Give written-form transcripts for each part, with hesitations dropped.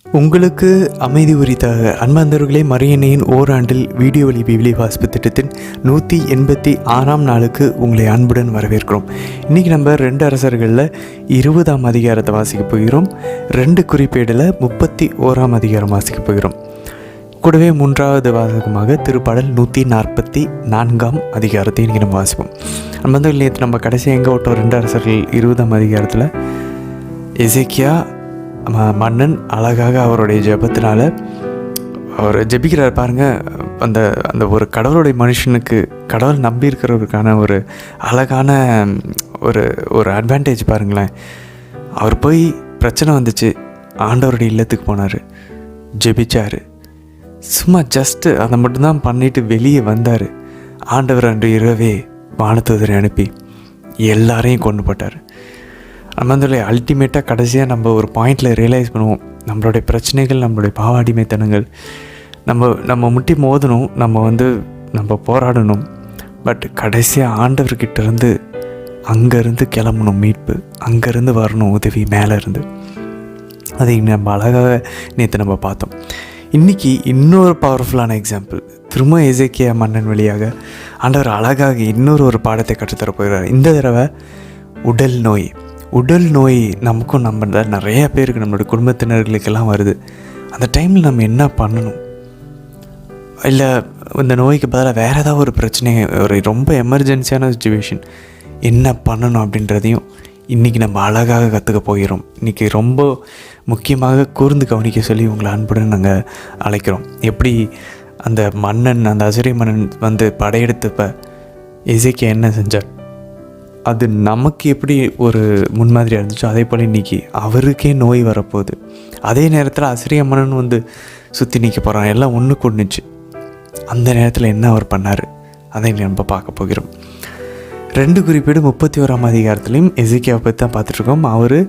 உங்களுக்கு அமைதி உரித்தாக அன்பார்ந்தவர்களே, மரியன்னையின் ஓராண்டில் வீடியோ வழி விவிலிய வாசிப்பு திட்டத்தின் 186ஆம் நாளுக்கு உங்களை அன்புடன் வரவேற்கிறோம். இன்றைக்கி நம்ம 2 அரசர்களில் 20ஆம் அதிகாரத்தை வாசிக்க போகிறோம். 2 குறிப்பேடில் 31ஆம் அதிகாரம் வாசிக்க போகிறோம். கூடவே 3வது வாசகமாக திருப்பாடல் 144ஆம் அதிகாரத்தை இன்றைக்கி நம்ம வாசிப்போம். அன்பார்ந்தவர்களே, நேற்று நம்ம கடைசி எங்கே விட்டோம்? 2 அரசர்கள் 20ஆம் அதிகாரத்தில் எசேக்கியா மன்னன் அழகாக அவருடைய ஜெபத்தினால அவர் ஜெபிக்கிறார் பாருங்கள். அந்த அந்த ஒரு கடவுளுடைய மனுஷனுக்கு கடவுள் நம்பி இருக்கிறவருக்கான ஒரு அழகான ஒரு ஒரு அட்வான்டேஜ் பாருங்களேன். அவர் போய் பிரச்சனை வந்துச்சு, ஆண்டவருடைய இல்லத்துக்கு போனார், ஜெபிச்சார். சும்மா ஜஸ்ட்டு அதை மட்டும்தான் பண்ணிட்டு வெளியே வந்தார். ஆண்டவர் அன்று இரவே வானதூதரை அனுப்பி எல்லாரையும் கொண்டு போட்டார். நம்ம வந்து அல்டிமேட்டாக கடைசியாக நம்ம ஒரு பாயிண்டில் ரியலைஸ் பண்ணுவோம், நம்மளுடைய பிரச்சனைகள், நம்மளுடைய பாவ அடிமைத்தனங்கள் நம்ம முட்டி மோதணும், நம்ம போராடணும். பட் கடைசியாக ஆண்டவர்கிட்டேருந்து அங்கேருந்து கிளம்பணும் மீட்பு, அங்கேருந்து வரணும் உதவி மேலேருந்து. அதை நம்ம அழகாக நேற்று நம்ம பார்த்தோம். இன்றைக்கி இன்னொரு பவர்ஃபுல்லான எக்ஸாம்பிள், திரும்ப எசேக்கியா மன்னன் வழியாக ஆண்டவர் அழகாக இன்னொரு பாடத்தை கற்றுத்தர போகிறார். இந்த தடவை உடல் நோய் நமக்கும் நம்ம நிறையா பேருக்கு, நம்மளுடைய குடும்பத்தினர்களுக்கெல்லாம் வருது. அந்த டைமில் நம்ம என்ன பண்ணணும்? இல்லை இந்த நோய்க்கு பதிலாக வேறு ஏதாவது ஒரு பிரச்சனை, ஒரு ரொம்ப எமர்ஜென்சியான சுச்சுவேஷன், என்ன பண்ணணும் அப்படின்றதையும் இன்றைக்கி நம்ம அழகாக கற்றுக்க போகிறோம். இன்றைக்கி ரொம்ப முக்கியமாக கூர்ந்து கவனிக்க சொல்லி உங்களை அன்புடன் நாங்கள் அழைக்கிறோம். எப்படி அந்த அசிரிய மன்னன் வந்து படையெடுத்தப்ப எசேக்கியா என்ன செஞ்சார், அது நமக்கு எப்படி ஒரு முன்மாதிரியாக இருந்துச்சோ அதே போல் இன்றைக்கி அவருக்கே நோய் வரப்போகுது. அதே நேரத்தில் அசிரிய மன்னன் வந்து சுற்றி நிற்க போகிறான், எல்லாம் ஒன்று கொண்டுச்சு. அந்த நேரத்தில் என்ன அவர் பண்ணார், அதை நம்ம பார்க்க போகிறோம். 2 குறிப்பேடு 31ஆம் அதிகாரத்துலேயும் எசேக்கியாவை பற்றி தான் பார்த்துட்ருக்கோம். அவர்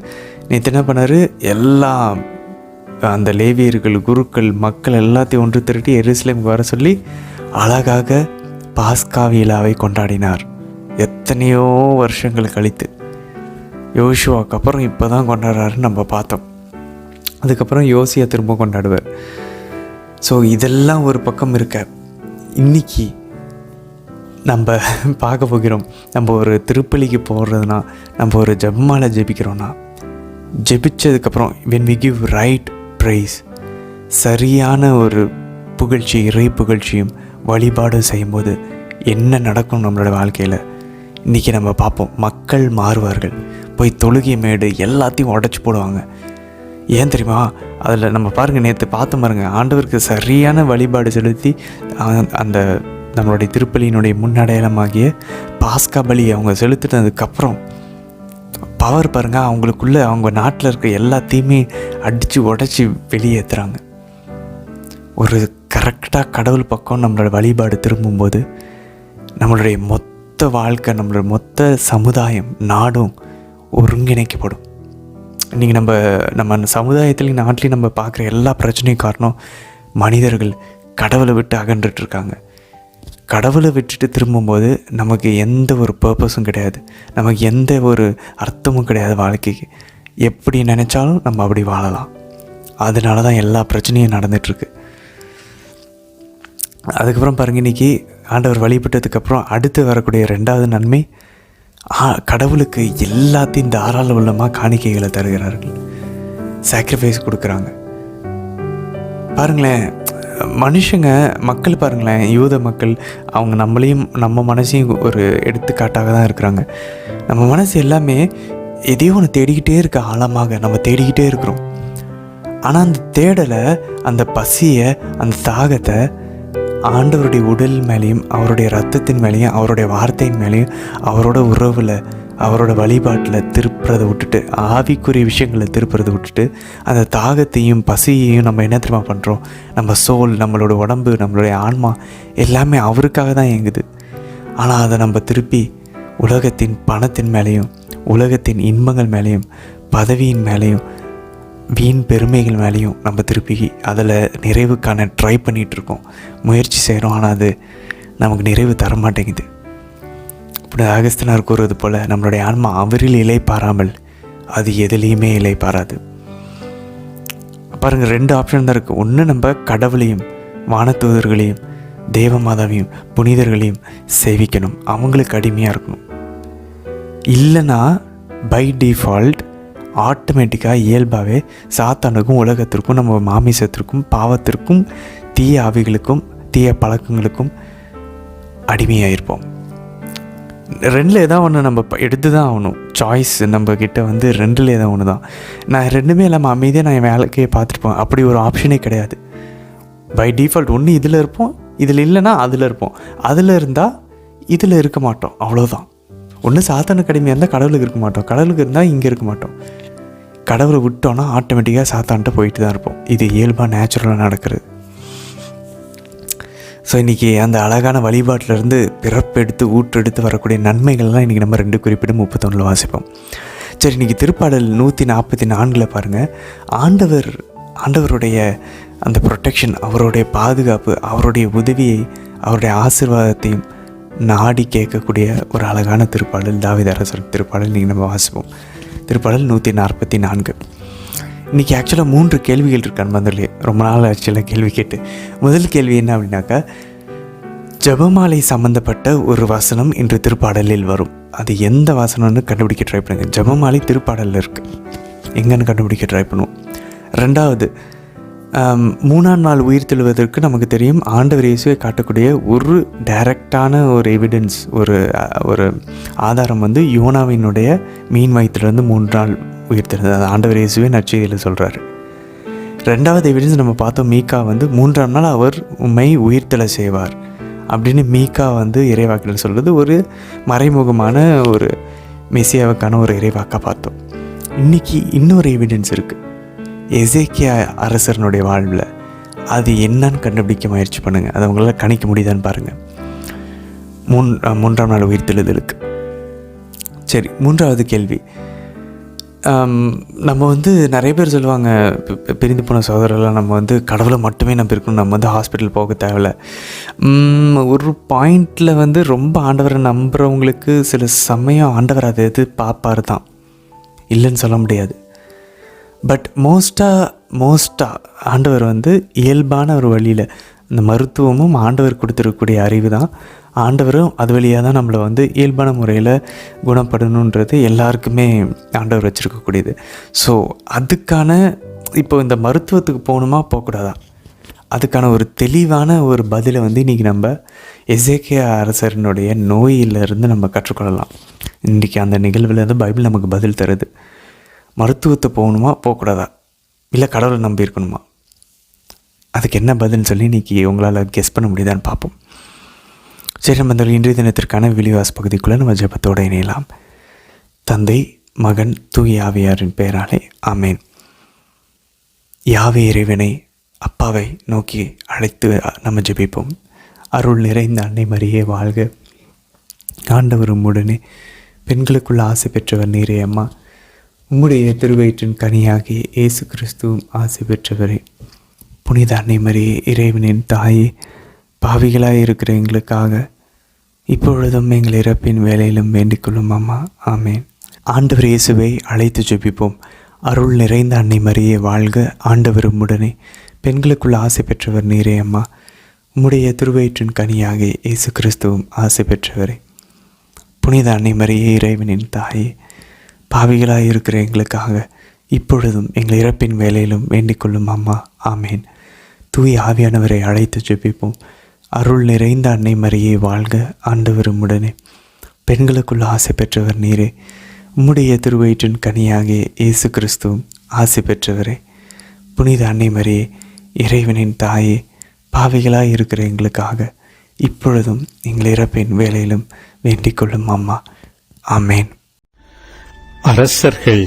நேற்று என்ன பண்ணார், எல்லா அந்த லேவியர்கள், குருக்கள், மக்கள் எல்லாத்தையும் ஒன்று திரட்டி எருசலேமுக்கு வர சொல்லி அழகாக பாஸ்கா விழாவை கொண்டாடினார். எத்தனையோ வருஷங்கள் கழித்து யோசுவாவுக்கு அப்புறம் இப்போ தான் கொண்டாடுறாருன்னு நம்ம பார்த்தோம். அதுக்கப்புறம் யோசியா திரும்ப கொண்டாடுவார். ஸோ இதெல்லாம் ஒரு பக்கம் இருக்க, இன்றைக்கி நம்ம பார்க்க போகிறோம். நம்ம ஒரு திருப்பலிக்கு போடுறதுனா, நம்ம ஒரு ஜெபமாலை ஜெபிக்கிறோன்னா, ஜெபிச்சதுக்கப்புறம் when we give right praise, சரியான ஒரு புகழ்ச்சி, இறை புகழ்ச்சியும் வழிபாடும் செய்யும்போது என்ன நடக்கும் நம்மளோட வாழ்க்கையில் இன்றைக்கி நம்ம பார்ப்போம். மக்கள் மாறுவார்கள், போய் தொழுகை மேடு எல்லாத்தையும் உடச்சி போடுவாங்க. ஏன் தெரியுமா? அதில் நம்ம பாருங்கள், நேற்று பார்த்து பாருங்கள், ஆண்டவருக்கு சரியான வழிபாடு செலுத்தி அந்த நம்மளுடைய திருப்பலியினுடைய முன்னடையாளமாகிய பாஸ்கா பலி அவங்க செலுத்தினதுக்கப்புறம் பவர் பாருங்கள், அவங்களுக்குள்ளே அவங்க நாட்டில் இருக்க எல்லாத்தையுமே அடித்து உடச்சி வெளியேற்றுறாங்க. ஒரு கரெக்டாக கடவுள் பக்கம் நம்மளோட வழிபாடு திரும்பும்போது நம்மளுடைய மொத்த வாழ்க்கை, நம்மளோட மொத்த சமுதாயம், நாடும் ஒருங்கிணைக்கப்படும். இன்றைக்கி நம்ம சமுதாயத்துலேயும் நாட்டிலையும் நம்ம பார்க்குற எல்லா பிரச்சனையும் காரணம் மனிதர்கள் கடவுளை விட்டு அகன்றுட்டுருக்காங்க. கடவுளை விட்டுட்டு திரும்பும்போது நமக்கு எந்த ஒரு பர்பஸும் கிடையாது, நமக்கு எந்த ஒரு அர்த்தமும் கிடையாது வாழ்க்கைக்கு. எப்படி நினச்சாலும் நம்ம அப்படி வாழலாம். அதனால தான் எல்லா பிரச்சனையும் நடந்துகிட்ருக்கு. அதுக்கப்புறம் பாருங்கள், இன்றைக்கி ஆண்டவர் வழிபட்டதுக்கப்புறம் அடுத்து வரக்கூடிய 2வது நன்மை, கடவுளுக்கு எல்லாத்தையும் தாராள உள்ளமாக காணிக்கைகளை தருகிறார்கள், சாக்ரிஃபைஸ் கொடுக்குறாங்க. பாருங்களேன், மக்கள் பாருங்களேன், யூத மக்கள், அவங்க நம்ம மனசையும் ஒரு எடுத்துக்காட்டாக தான் இருக்கிறாங்க. நம்ம மனசு எல்லாமே எதையோ ஒன்று தேடிக்கிட்டே இருக்க, ஆழமாக நம்ம தேடிக்கிட்டே இருக்கிறோம். ஆனால் அந்த தேடலை, அந்த பசியை, அந்த தாகத்தை ஆண்டவருடைய உடல் மேலேயும், அவருடைய இரத்தத்தின் மேலேயும், அவருடைய வார்த்தையின் மேலேயும், அவரோட உறவில், அவரோட வழிபாட்டில் திருப்புறதை விட்டுட்டு, ஆவிக்குரிய விஷயங்களை திருப்புறதை விட்டுட்டு, அந்த தாகத்தையும் பசியையும் நம்ம என்ன தெரியுமா பண்ணுறோம்? நம்ம சோல், நம்மளோட உடம்பு, நம்மளுடைய ஆன்மா எல்லாமே அவருக்காக தான் இயங்குது. ஆனால் அதை நம்ம திருப்பி உலகத்தின் பணத்தின் மேலேயும், உலகத்தின் இன்பங்கள் மேலேயும், பதவியின் மேலேயும், வீண் பெருமைகள் மேலேயும் நம்ம திருப்பி அதில் நிறைவுக்கான ட்ரை பண்ணிகிட்ருக்கோம், முயற்சி செய்கிறோம். ஆனால் அது நமக்கு நிறைவு தர மாட்டேங்குது. இப்படி அகஸ்தியனார் கூறுவது போல், நம்மளுடைய ஆன்மா அவரில் இலை பாராமல் அது எதுலேயுமே இலை பாராது. பாருங்கள், 2 ஆப்ஷன் தான் இருக்குது. ஒன்று, நம்ம கடவுளையும் வானதூதர்களையும் தேவமாதாவையும் புனிதர்களையும் சேவிக்கணும், அவங்களுக்கு அடிமையாக இருக்கணும். இல்லைன்னா பை டிஃபால்ட் ஆட்டோமேட்டிக்காக இயல்பாகவே சாத்தானுக்கும் உலகத்திற்கும் நம்ம மாமிசத்திற்கும் பாவத்திற்கும் தீய ஆவிகளுக்கும் தீய பழக்கங்களுக்கும் அடிமையாக இருப்போம். 2ல் ஏதாவது ஒன்று நம்ம எடுத்து தான் ஆகணும். சாய்ஸ் நம்மக்கிட்ட 2ல் ஏதாவது ஒன்று தான். நான் 2மே இல்லாமல் அமைதியாக நான் என் வேலைக்கையே பார்த்துருப்பேன். அப்படி ஒரு ஆப்ஷனே கிடையாது. பை டிஃபால்ட் ஒன்று இதில் இருப்போம், இதில் இல்லைன்னா அதில் இருப்போம், அதில் இருந்தால் இதில் இருக்க மாட்டோம், அவ்வளோதான். ஒன்று சாத்தானுக்கு அடிமையாக இருந்தால் கடவுளுக்கு இருக்க மாட்டோம், கடவுளுக்கு இருந்தால் இங்கே இருக்க மாட்டோம். கடவுளை விட்டோன்னா ஆட்டோமேட்டிக்காக சாத்தான்கிட்ட போயிட்டு தான் இருப்போம். இது இயல்பாக நேச்சுரலாக நடக்கிறது. ஸோ இன்றைக்கி அந்த அழகான வழிபாட்டிலேருந்து பிறப்பெடுத்து ஊற்றெடுத்து வரக்கூடிய நன்மைகள்லாம் இன்றைக்கி நம்ம 2 குறிப்பிட்டு 31 வாசிப்போம். சரி, இன்றைக்கி திருப்பாடல் 144 பாருங்கள். ஆண்டவருடைய அந்த ப்ரொடெக்ஷன், அவருடைய பாதுகாப்பு, அவருடைய உதவியை, அவருடைய ஆசீர்வாதத்தையும் நாடி கேட்கக்கூடிய ஒரு அழகான திருப்பாடல், தாவீது அரசர் திருப்பாடல் இன்றைக்கி நம்ம வாசிப்போம். திருப்பாடல் 144. இன்றைக்கி ஆக்சுவலாக 3 கேள்விகள் இருக்கு அன்பர்களே. ரொம்ப நாள் ஆக்சுவலாக கேள்வி கேட்டு. முதல் கேள்வி என்ன அப்படின்னாக்கா, ஜெபமாலை சம்மந்தப்பட்ட ஒரு வசனம் இன்று திருப்பாடலில் வரும். அது எந்த வசனம்னு கண்டுபிடிக்க ட்ரை பண்ணுங்க. ஜெபமாலை திருப்பாடலில் இருக்குது, எங்கன்னு கண்டுபிடிக்க ட்ரை பண்ணுவோம். 2வது, 3ஆம் நாள் உயிர் தெழுவதற்கு நமக்கு தெரியும் ஆண்டவர் இயேசுவை காட்டக்கூடிய ஒரு டைரக்டான ஒரு எவிடன்ஸ், ஒரு ஆதாரம் யோனாவினுடைய மீன் வயிற்றுலேருந்து 3 நாள் உயிர் தெழுந்தது. ஆண்டவர் இயேசுவே நற்செய்தியில் சொல்கிறாரு. 2வது எவிடன்ஸ் நம்ம பார்த்தோம், மீகா 3ஆம் நாள் அவர் உம்மை உயிர்த்தெழ செய்வார் அப்படின்னு மீகா இறைவாக்கில் சொல்கிறது. ஒரு மறைமுகமான ஒரு மெசியாவுக்கான ஒரு இறைவாக்காக பார்த்தோம். இன்றைக்கி இன்னொரு எவிடன்ஸ் இருக்குது எசேக்கியா அரசனுடைய வாழ்வில். அது என்னன்னு கண்டுபிடிக்க முயற்சி பண்ணுங்கள். அதை உங்களால் கணிக்க முடியுதான்னு பாருங்கள். 3ஆம் நாள் உயிர்த்தெழுதலுக்கு. சரி, 3வது கேள்வி. நம்ம நிறைய பேர் சொல்லுவாங்க, பிரிந்து போன சகோதரர்கள்லாம் நம்ம கடவுளை மட்டுமே நம்பி இருக்கணும், நம்ம ஹாஸ்பிட்டல் போக தேவையில்ல. ஒரு பாயிண்டில் ரொம்ப ஆண்டவரை நம்புகிறவங்களுக்கு சில சமயம் ஆண்டவர் அதை பார்ப்பார் தான், இல்லைன்னு சொல்ல முடியாது. பட் மோஸ்ட்டாக ஆண்டவர் இயல்பான ஒரு வழியில், இந்த மருத்துவமும் ஆண்டவர் கொடுத்துருக்கக்கூடிய அறிவு தான், ஆண்டவரும் அது வழியாக தான் நம்மளை இயல்பான முறையில் குணப்படணுன்றது எல்லாருக்குமே ஆண்டவர் வச்சுருக்கக்கூடியது. ஸோ அதுக்கான இப்போ இந்த மருத்துவத்துக்கு போகணுமா போகக்கூடாதா, அதுக்கான ஒரு தெளிவான ஒரு பதிலை இன்றைக்கி நம்ம எசேக்கியா அரசனுடைய நோயிலிருந்து நம்ம கற்றுக்கொள்ளலாம். இன்றைக்கி அந்த நிகழ்வில் பைபிள் நமக்கு பதில் தருது. மருத்துவத்தை போகணுமா போகக்கூடாதா, இல்லை கடவுளை நம்பி இருக்கணுமா, அதுக்கு என்ன பதில்னு சொல்லி இன்றைக்கி உங்களால் கெஸ் பண்ண முடியுதான்னு பார்ப்போம். சரி, நம்ம இந்த இன்றைய தினத்திற்கான விழிவாஸ் பகுதிக்குள்ளே நம்ம ஜெபத்தோடு இணையலாம். தந்தை, மகன், தூய ஆவியாரின் பெயராலே ஆமேன். யாவே இறைவனை அப்பாவை நோக்கி அழைத்து நம்ம ஜெபிப்போம். அருள் நிறைந்த அன்னை மரியே வாழ்க, ஆண்டவர் உம்முடனே, பெண்களுக்குள்ள ஆசை பெற்றவர் நீரே அம்மா, உம்முடைய திருவயிற்றின் கனியாகிய இயேசு கிறிஸ்துவும் ஆசை பெற்றவரே. புனித அன்னை மரியே, இறைவனின் தாயே, பாவிகளாக இருக்கிற எங்களுக்காக இப்பொழுதும் எங்கள் இறப்பின் வேலையிலும் வேண்டிக்கொள்ளும் அம்மா. ஆமேன். ஆண்டவர் இயேசுவை அழைத்து ஜெபிப்போம். அருள் நிறைந்த அன்னை மரியே வாழ்க, ஆண்டவர் உம்முடனே, பெண்களுக்குள்ள ஆசை பெற்றவர் நீரே அம்மா, உம்முடைய திருவயிற்றின் கனியாகிய இயேசு கிறிஸ்துவும் ஆசை பெற்றவரே. புனித அன்னை மரியே, இறைவனின் தாயே, பாவிகளாக இருக்கிற எங்களுக்காக இப்பொழுதும் எங்கள் இறப்பின் வேலையிலும் வேண்டிக்கொள்ளும் அம்மா. ஆமேன். தூய ஆவியானவரை அழைத்து ஜெபிப்போம். அருள் நிறைந்த அன்னை மரியே வாழ்க, ஆண்டவர் உம்முடனே, பெண்களுக்குள்ள ஆசை பெற்றவர் நீரே, உம்முடைய திருவயிற்றின் கனியாகிய இயேசு கிறிஸ்துவும் ஆசை பெற்றவரே. புனித அன்னை மரியே, இறைவனின் தாயே, பாவிகளாக இருக்கிற எங்களுக்காக இப்பொழுதும் எங்கள் இறப்பின் வேலையிலும் வேண்டிக்கொள்ளும் அம்மா. ஆமேன். அரசர்கள்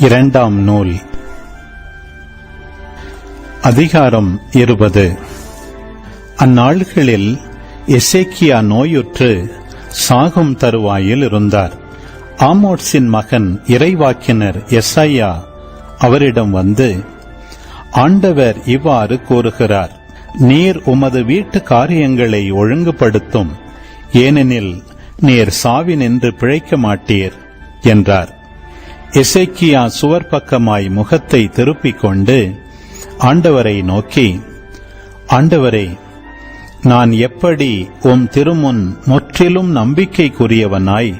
2ஆம் நூல், அதிகாரம் 20. அந்நாள்களில் எசேக்கியா நோயுற்று சாகும் தருவாயில் இருந்தார். ஆமோத்சின் மகன் இறைவாக்கினர் எசாயா அவரிடம் வந்து, ஆண்டவர் இவ்வாறு கூறுகிறார், நீர் உமது வீட்டு காரியங்களை ஒழுங்குபடுத்தும், ஏனெனில் நீர் சாவினின்று பிழைக்க மாட்டீர் என்றார். எசேக்கியா சுவர் பக்கமாய் முகத்தை திருப்பிக் கொண்டு ஆண்டவரை நோக்கி, ஆண்டவரே, நான் எப்படி உம் திருமுன் முற்றிலும் நம்பிக்கைக்குரியவனாய்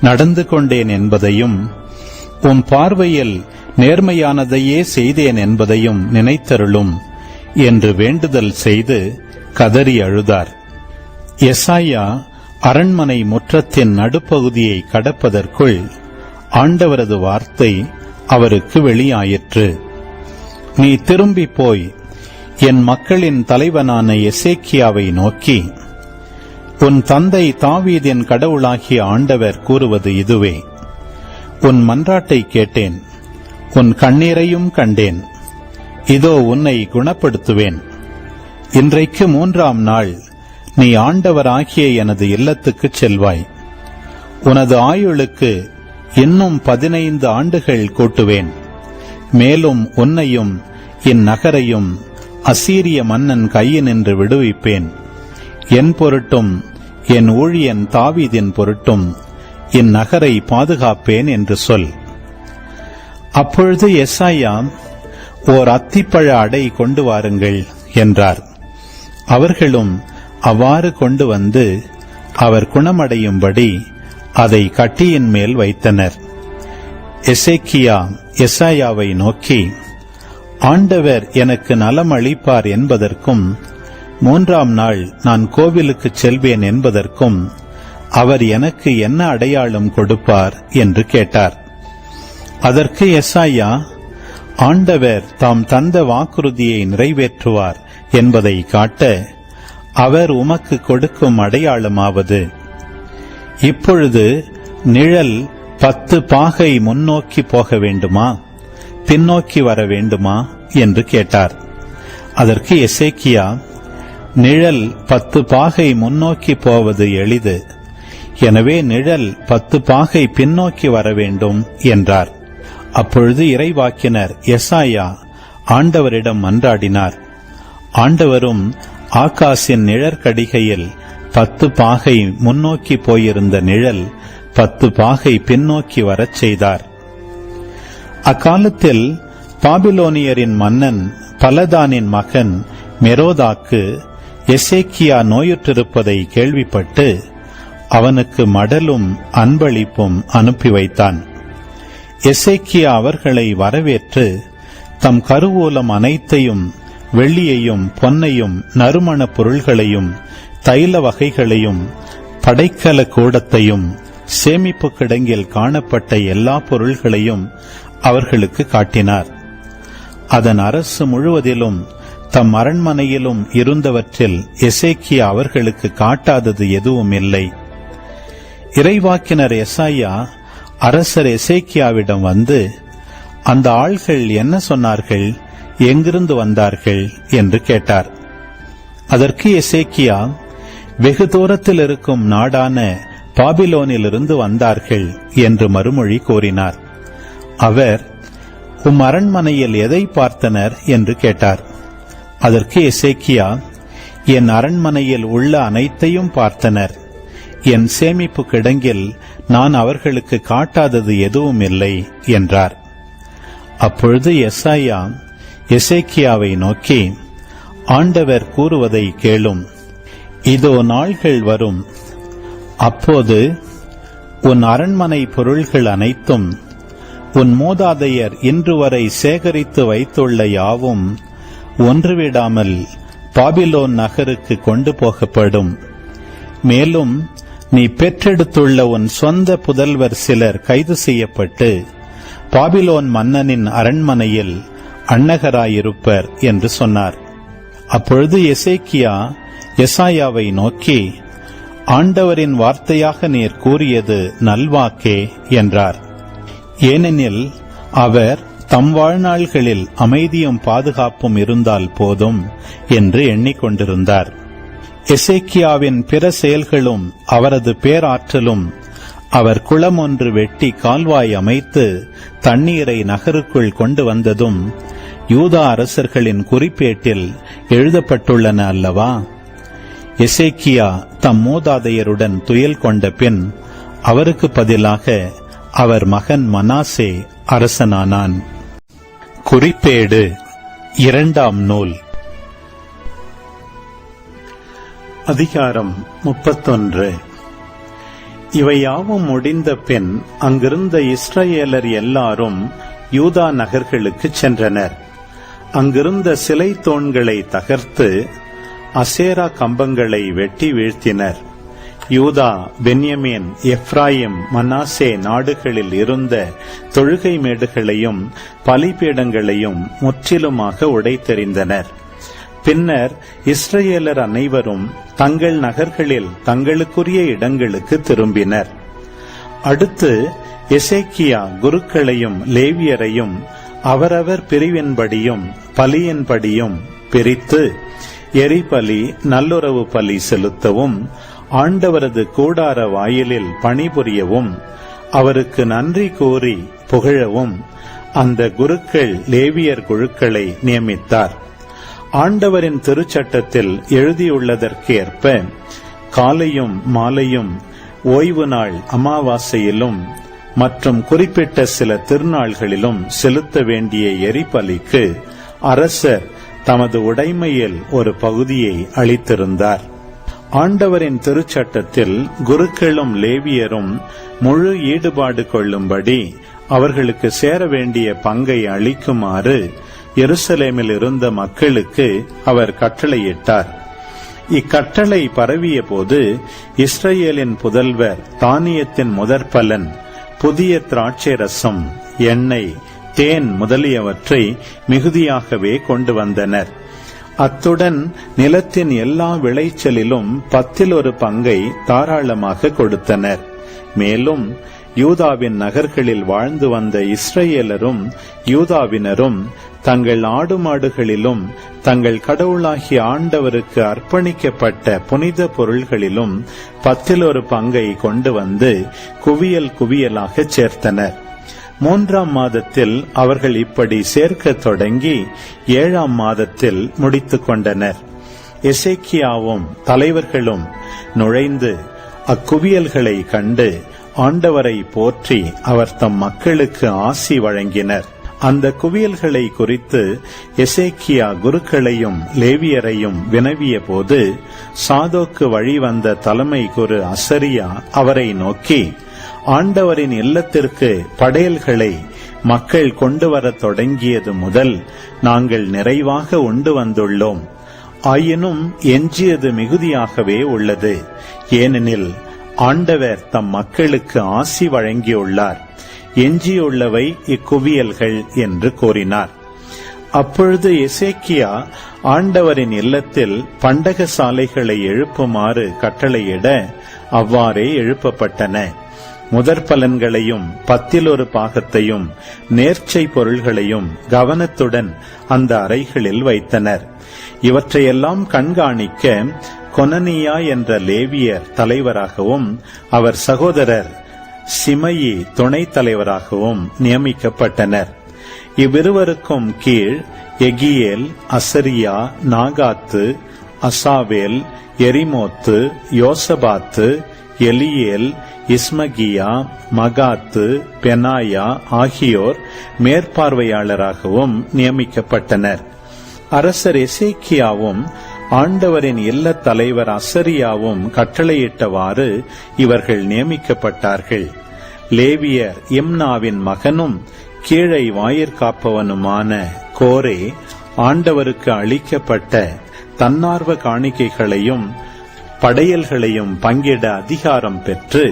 நடந்து கொண்டேன் என்பதையும் உம் பார்வையில் நேர்மையானதையே செய்தேன் என்பதையும் நினைத்தருளும் என்று வேண்டுதல் செய்து கதறி அழுதார். எசாயா அரண்மனை முற்றத்தின் நடுப்பகுதியை கடப்பதற்குள் ஆண்டவரது வார்த்தை அவருக்கு வெளியாயிற்று. நீ திரும்பி போய் என் மக்களின் தலைவனான எசேக்கியாவை நோக்கி, உன் தந்தை தாவீதின் கடவுளாகிய ஆண்டவர் கூறுவது இதுவே, உன் மன்றாட்டை கேட்டேன், உன் கண்ணீரையும் கண்டேன். இதோ உன்னை குணப்படுத்துவேன். இன்றைக்கு 3ஆம் நாள் நீ ஆண்டவராகிய எனது இல்லத்துக்குச் செல்வாய். உனது ஆயுளுக்கு இன்னும் 15 ஆண்டுகள் கூட்டுவேன். மேலும் உன்னையும் இந்நகரையும் அசீரிய மன்னன் கையினின்று விடுவிப்பேன். என் பொருட்டும் என் ஊழியன் தாவீதின் பொருட்டும் இந்நகரை பாதுகாப்பேன் என்று சொல். அப்பொழுது எசாயா, ஓர் அத்திப்பழ அடை கொண்டு வாருங்கள் என்றார். அவர்களும் அவ்வாறு கொண்டு வந்து அவர் குணமடையும்படி அதை கட்டியின் மேல் வைத்தனர். எசேக்கியா எசாயாவை நோக்கி, ஆண்டவர் எனக்கு நலம் அளிப்பார் என்பதற்கும் 3ஆம் நாள் நான் கோவிலுக்குச் செல்வேன் என்பதற்கும் அவர் எனக்கு என்ன அடையாளம் கொடுப்பார் என்று கேட்டார். அதற்கு எசாயா, ஆண்டவர் தாம் தந்த வாக்குறுதியை நிறைவேற்றுவார் என்பதை காட்ட அவர் உமக்கு கொடுக்கும் அடையாளமாவது, இப்பொழுது நிழல் 10 பாகை முன்னோக்கி போக வேண்டுமா, பின்னோக்கி வர வேண்டுமா என்று கேட்டார். அதற்கு எசேக்கியா, நிழல் 10 பாகை முன்னோக்கி போவது எளிது, எனவே நிழல் 10 பாகை பின்னோக்கி வர வேண்டும் என்றார். அப்பொழுது இறைவாக்கினர் எசாயா ஆண்டவரிடம் மன்றாடினார். ஆண்டவரும் ஆகாசின் நிழற்கடிகையில் 10 பாகை முன்னோக்கி போயிருந்த நிழல் 10 பாகை பின்னோக்கி வரச் செய்தார். அக்காலத்தில் பாபிலோனியரின் மன்னன் பலதானின் மகன் மெரோதாக்கு எசேக்கியா நோயுற்றிருப்பதை கேள்விப்பட்டு அவனுக்கு மடலும் அன்பளிப்பும் அனுப்பி வைத்தான். எசேக்கியா அவர்களை வரவேற்று தம் கருவூலம் அனைத்தையும், வெள்ளியையும் பொன்னையும் நறுமணப் பொருள்களையும் தைல வகைகளையும் படைக்கல கூடத்தையும் சேமிப்பு கிடங்கில் காணப்பட்ட எல்லா பொருள்களையும் அவர்களுக்கு காட்டினார். அதன் அரசு முழுவதிலும் தம் அரண்மனையிலும் இருந்தவற்றில் எசேக்கியா அவர்களுக்கு காட்டாதது எதுவும் இல்லை. இறைவாக்கினர் எசாயா அரசர் எசேக்கியாவிடம் வந்து, அந்த ஆள்கள் என்ன சொன்னார்கள், எங்கிருந்து வந்தார்கள் என்று கேட்டார். அதற்கு எசேக்கியா, வெகு தூரத்தில் இருக்கும் நாடான பாபிலோனிலிருந்து வந்தார்கள் என்று மறுமொழி கூறினார். அவர், உம் அரண்மனையில் எதை பார்த்தனர் என்று கேட்டார். அதற்கு எசேக்கியா, என் அரண்மனையில் உள்ள அனைத்தையும் பார்த்தனர். என் சேமிப்பு கிடங்கில் நான் அவர்களுக்கு காட்டாதது எதுவும் இல்லை என்றார். அப்பொழுது எசாயா எசேக்கியாவை நோக்கி, ஆண்டவர் கூறுவதை கேளும். இதோ நாள்கள் வரும், அப்போது உன் அரண்மனை பொருள்கள் அனைத்தும், உன் மூதாதையர் இன்று வரை சேகரித்து வைத்துள்ள யாவும் ஒன்றுவிடாமல் பாபிலோன் நகருக்கு கொண்டு போகப்படும். மேலும் நீ பெற்றெடுத்துள்ள உன் சொந்த புதல்வர் சிலர் கைது செய்யப்பட்டு பாபிலோன் மன்னனின் அரண்மனையில் அன்னகராயிருப்பர் என்று சொன்னார். அப்பொழுது எசேக்கியா எசாயாவை நோக்கி, ஆண்டவரின் வார்த்தையாக நீர் கூறியது நல்வாக்கே என்றார். ஏனெனில் அவர் தம் வாழ்நாள்களில் அமைதியும் பாதுகாப்பும் இருந்தால் போதும் என்று எண்ணிக்கொண்டிருந்தார். எசேக்கியாவின் பிற செயல்களும் அவரது பேராற்றலும், அவர் குளம் ஒன்று வெட்டி கால்வாய் அமைத்து தண்ணீரை நகருக்குள் கொண்டு வந்ததும் யூதா அரசர்களின் குறிப்பேட்டில் எழுதப்பட்டுள்ளன அல்லவா? எசேக்கியா தம் மூதாதையருடன் துயில் கொண்ட பின் அவருக்கு பதிலாக அவர் மகன் மனாசே அரசனானான். குறிப்பேடு 2ஆம் நூல், அதிகாரம் 31. இவையாவும் முடிந்த பின் அங்கிருந்த இஸ்ரவேலர் எல்லாரும் யூதா நகர்களுக்கு சென்றனர். அங்கிருந்த சிலை தூண்களை தகர்த்து அசேரா கம்பங்களை வெட்டி வீழ்த்தினர். யூதா, பென்யமீன், எப்ராயிம், மனாசே நாடுகளில் இருந்த தொழுகை மேடுகளையும் பலிபீடங்களையும் முற்றிலுமாக உடைத்தெறிந்தனர். பின்னர் இஸ்ரவேலர் அனைவரும் தங்கள் நகர்களில் தங்களுக்குரிய இடங்களுக்கு திரும்பினர். அடுத்து எசேக்கியா குருக்களையும் லேவியரையும் அவரவர் பிரிவின்படியும் பலியின்படியும் பிரித்து எரிபலி, நல்லுறவு பலி செலுத்தவும், ஆண்டவரது கூடார வாயிலில் பணிபுரியவும், அவருக்கு நன்றி கூறி புகழவும் அந்த குருக்கள் லேவியர் குழுக்களை நியமித்தார். ஆண்டவரின் திருச்சட்டத்தில் எழுதியுள்ளதற்கு ஏற்ப காலையும் மாலையும், ஓய்வு நாள் அமாவாசையிலும் மற்றும் குறிப்பிட்ட சில திருநாள்களிலும் செலுத்த வேண்டிய எரிபலிக்கு அரசர் தமது உடைமையில் ஒரு பகுதியை அளித்திருந்தார். ஆண்டவரின் திருச்சட்டத்தில் குருக்களும் லேவியரும் முழு ஈடுபாடு கொள்ளும்படி அவர்களுக்கு சேர வேண்டிய பங்கை அளிக்குமாறு எருசலேமில் இருந்த மக்களுக்கு அவர் கட்டளையிட்டார். இக்கட்டளை பரவிய போது இஸ்ரவேலின் புதல்வர் தானியத்தின் முதற்பலன், புதிய திராட்சை ரசம், எண்ணெய், தேன் முதலியவற்றை மிகுதியாகவே கொண்டு வந்தனர். அத்துடன் நிலத்தின் எல்லா விளைச்சலிலும் 10 பங்கை தாராளமாக கொடுத்தனர். மேலும் யூதாவின் நகர்களில் வாழ்ந்து வந்த இஸ்ரவேலரும் யூதாவினரும் தங்கள் ஆடு மாடுகளிலும் தங்கள் கடவுளாகிய ஆண்டவருக்கு அர்ப்பணிக்கப்பட்ட புனித பொருள்களிலும் 10 பங்கை கொண்டு வந்து குவியல் குவியலாக சேர்த்தனர். 3ஆம் மாதத்தில் அவர்கள் இப்படி சேர்க்க தொடங்கி 7ஆம் மாதத்தில் முடித்துக் கொண்டனர். எசேக்கியாவும் தலைவர்களும் நுழைந்து அக்குவியல்களை கண்டு ஆண்டவரை போற்றி அவர் தம் மக்களுக்கு ஆசி வழங்கினர். அந்த குவியல்களை குறித்து எசேக்கியா குருக்களையும் லேவியரையும் வினவிய போது, சாதோக்கு வழிவந்த தலைமை குரு அசரியா அவரை நோக்கி, ஆண்டவரின் இல்லத்திற்கு படையல்களை மக்கள் கொண்டு வரத் தொடங்கியது முதல் நாங்கள் நிறைவாக உண்டு வந்துள்ளோம். ஆயினும் எஞ்சியது மிகுதியாகவே உள்ளது. ஏனெனில் ஆண்டவர் தம் மக்களுக்கு ஆசி வழங்கியுள்ளார். எஞ்சியுள்ளவை இக்குவியல்கள் என்று கூறினார். அப்பொழுது எசேக்கியா ஆண்டவரின் இல்லத்தில் பண்டக சாலைகளை எழுப்புமாறு கட்டளையிட அவ்வாறே எழுப்பப்பட்டன. முதற்பலன்களையும் 10 பாகத்தையும் நேர்ச்சை பொருள்களையும் கவனத்துடன் அந்த அறைகளில் வைத்தனர். இவற்றையெல்லாம் கண்காணிக்க கொனனியா என்ற லேவியர் தலைவராகவும் அவர் சகோதரர் சிமயி துணைத் தலைவராகவும் நியமிக்கப்பட்டனர். இவ்விருவருக்கும் கீழ் எகியேல், அசரியா, நாகாத்து, அசாவேல், எரிமோத்து, யோசபாத்து, எலியேல், இஸ்மகியா, மகாத்து, பெனாயா ஆகியோர் மேற்பார்வையாளராகவும் நியமிக்கப்பட்டனர். அரசர் எசேக்கியாவும் ஆண்டவரின் இல்ல தலைவர் அசரியாவும் கட்டளையிட்டவாறு இவர்கள் நியமிக்கப்பட்டார்கள். லேவியர் இம்னாவின் மகனும் கீழை வாயிற்காப்பவனுமான கோரே ஆண்டவருக்கு அளிக்கப்பட்ட தன்னார்வ காணிக்கைகளையும் படையல்களையும் பங்கிட அதிகாரம் பெற்று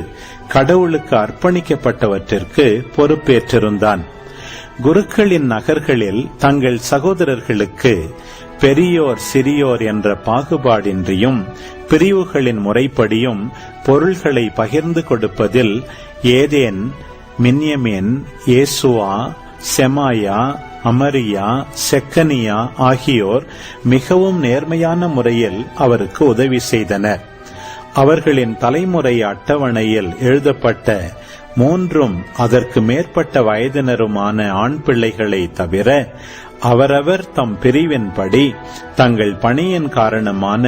கடவுளுக்கு அர்ப்பணிக்கப்பட்டவற்றிற்கு பொறுப்பேற்றிருந்தான். குருக்களின் நகர்களில் தங்கள் சகோதரர்களுக்கு பெரியோர் சிறியோர் என்ற பாகுபாடின்றியும் பிரிவுகளின் முறைப்படியும் பொருள்களை பகிர்ந்து கொடுப்பதில் ஏதேன், மின்யமீன், ஏசுவா, செமாயா, அமரியா, செக்கனியா ஆகியோர் மிகவும் நேர்மையான முறையில் அவருக்கு உதவி செய்தனர். அவர்களின் தலைமுறை அட்டவணையில் எழுதப்பட்ட 3 அதற்கு மேற்பட்ட வயதினருமான ஆண் பிள்ளைகளை தவிர அவரவர் தம் பிரிவின்படி தங்கள் பணியின் காரணமான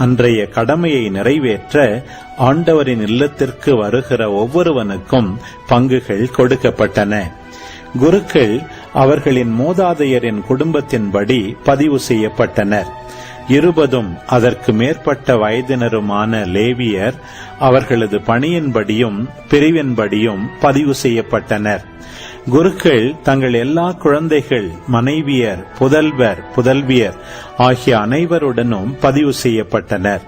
அன்றைய கடமையை நிறைவேற்ற ஆண்டவரின் இல்லத்திற்கு வருகிற ஒவ்வொருவனுக்கும் பங்குகள் கொடுக்கப்பட்டன. குருக்கள் அவர்களின் மூதாதையரின் குடும்பத்தின்படி பதிவு செய்யப்பட்டனர். 20 அதற்கு மேற்பட்ட வயதினருமான லேவியர் அவர்களது பணியின்படியும் பிரிவின்படியும் பதிவு செய்யப்பட்டனர். குருக்கள் தங்கள் எல்லா குழந்தைகள், மனைவியர், புதல்வர், புதல்வியர் ஆகிய அனைவருடனும் பதிவு செய்யப்பட்டனர்.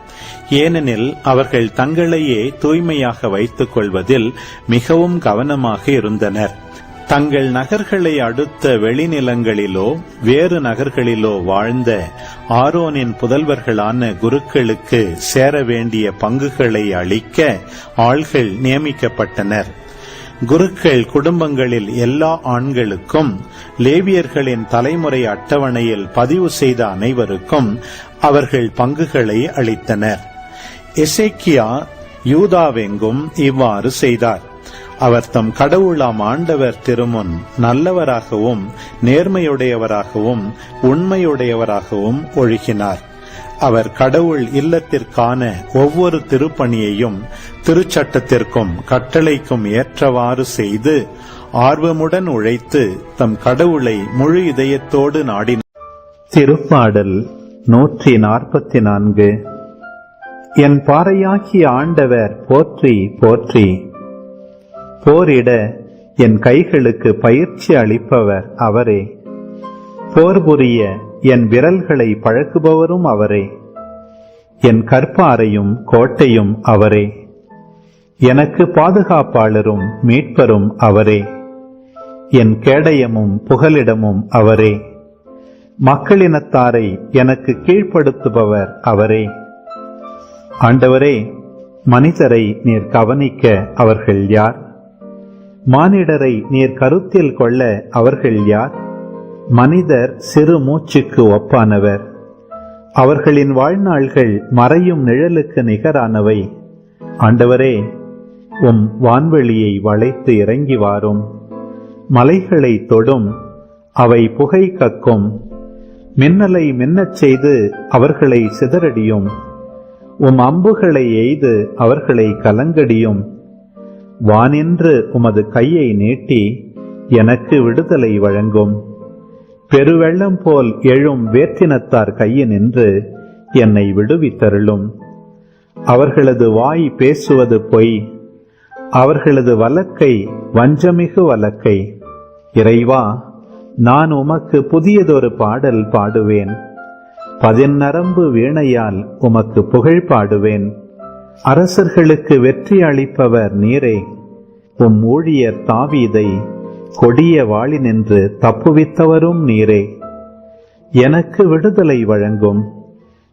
ஏனெனில் அவர்கள் தங்களையே தூய்மையாக வைத்துக் கொள்வதில் மிகவும் கவனமாக இருந்தனர். தங்கள் நகர்களை அடுத்த வெளிநிலங்களிலோ வேறு நகர்களிலோ வாழ்ந்த ஆரோனின் புதல்வர்களான குருக்களுக்கு சேர வேண்டிய பங்குகளை அளிக்க ஆள்கள் நியமிக்கப்பட்டனர். குருக்கள் குடும்பங்களில் எல்லா ஆண்களுக்கும், லேவியர்களின் தலைமுறை அட்டவணையில் பதிவு செய்த அனைவருக்கும் அவர்கள் பங்குகளை அளித்தனர். எசேக்கியா யூதாவெங்கும் இவ்வாறு செய்தார். அவர் தம் கடவுளாம் ஆண்டவர் திருமுன் நல்லவராகவும் நேர்மையுடையவராகவும் உண்மையுடையவராகவும் ஒழுகினார். அவர் கடவுள் இல்லத்திற்கான ஒவ்வொரு திருப்பணியையும் திருச்சட்டத்திற்கும் கட்டளைக்கும் ஏற்றவாறு செய்து ஆர்வமுடன் உழைத்து தம் கடவுளை முழு இதயத்தோடு நாடினார். திருப்பாடல் 144. என் பாறையாகிய ஆண்டவர் போற்றி போற்றி. போரிட என் கைகளுக்கு பயிற்சி அளிப்பவர் அவரே. போர் புரிய என் விரல்களை பழக்குபவரும் அவரே. என் கற்பாரையும் கோட்டையும் அவரே. எனக்கு பாதுகாப்பாளரும் மீட்பரும் அவரே. என் கேடயமும் புகலிடமும் அவரே. மக்களினத்தாரை எனக்கு கீழ்ப்படுத்துபவர் அவரே. ஆண்டவரே, மனிதரை நீர் கவனிக்க அவர்கள் யார்? மானிடரை நீர் கருத்தில் கொள்ள அவர்கள் யார்? மனிதர் சிறு மூச்சுக்கு ஒப்பானவர். அவர்களின் வாழ்நாள்கள் மறையும் நிழலுக்கு நிகரானவை. ஆண்டவரே, உம் வான்வெளியை வளைத்து இறங்கி வாரும். மலைகளை தொடும், அவை புகை கக்கும். மின்னலை மின்னச் செய்து அவர்களை சிதறடியும். உம் அம்புகளை எய்து அவர்களை கலங்கடியும். வானின்று உமது கையை நீட்டி எனக்கு விடுதலை வழங்கும். பெருவெள்ளம் போல் எழும் வேற்றினத்தார் கையினின்று என்னை விடுவித்தருளும். அவர்களது வாய் பேசுவது பொய், அவர்களது வழக்கை வஞ்சமிகு வழக்கை. இறைவா, நான் உமக்கு புதியதொரு பாடல் பாடுவேன். 10 நரம்பு வீணையால் உமக்கு புகழ் பாடுவேன். அரசர்களுக்கு வெற்றி அளிப்பவர் நீரே. உம் ஊழியர் தாவீதை கொடிய வாளினின்று தப்புவித்தவரும் நீரே. எனக்கு விடுதலை வழங்கும்.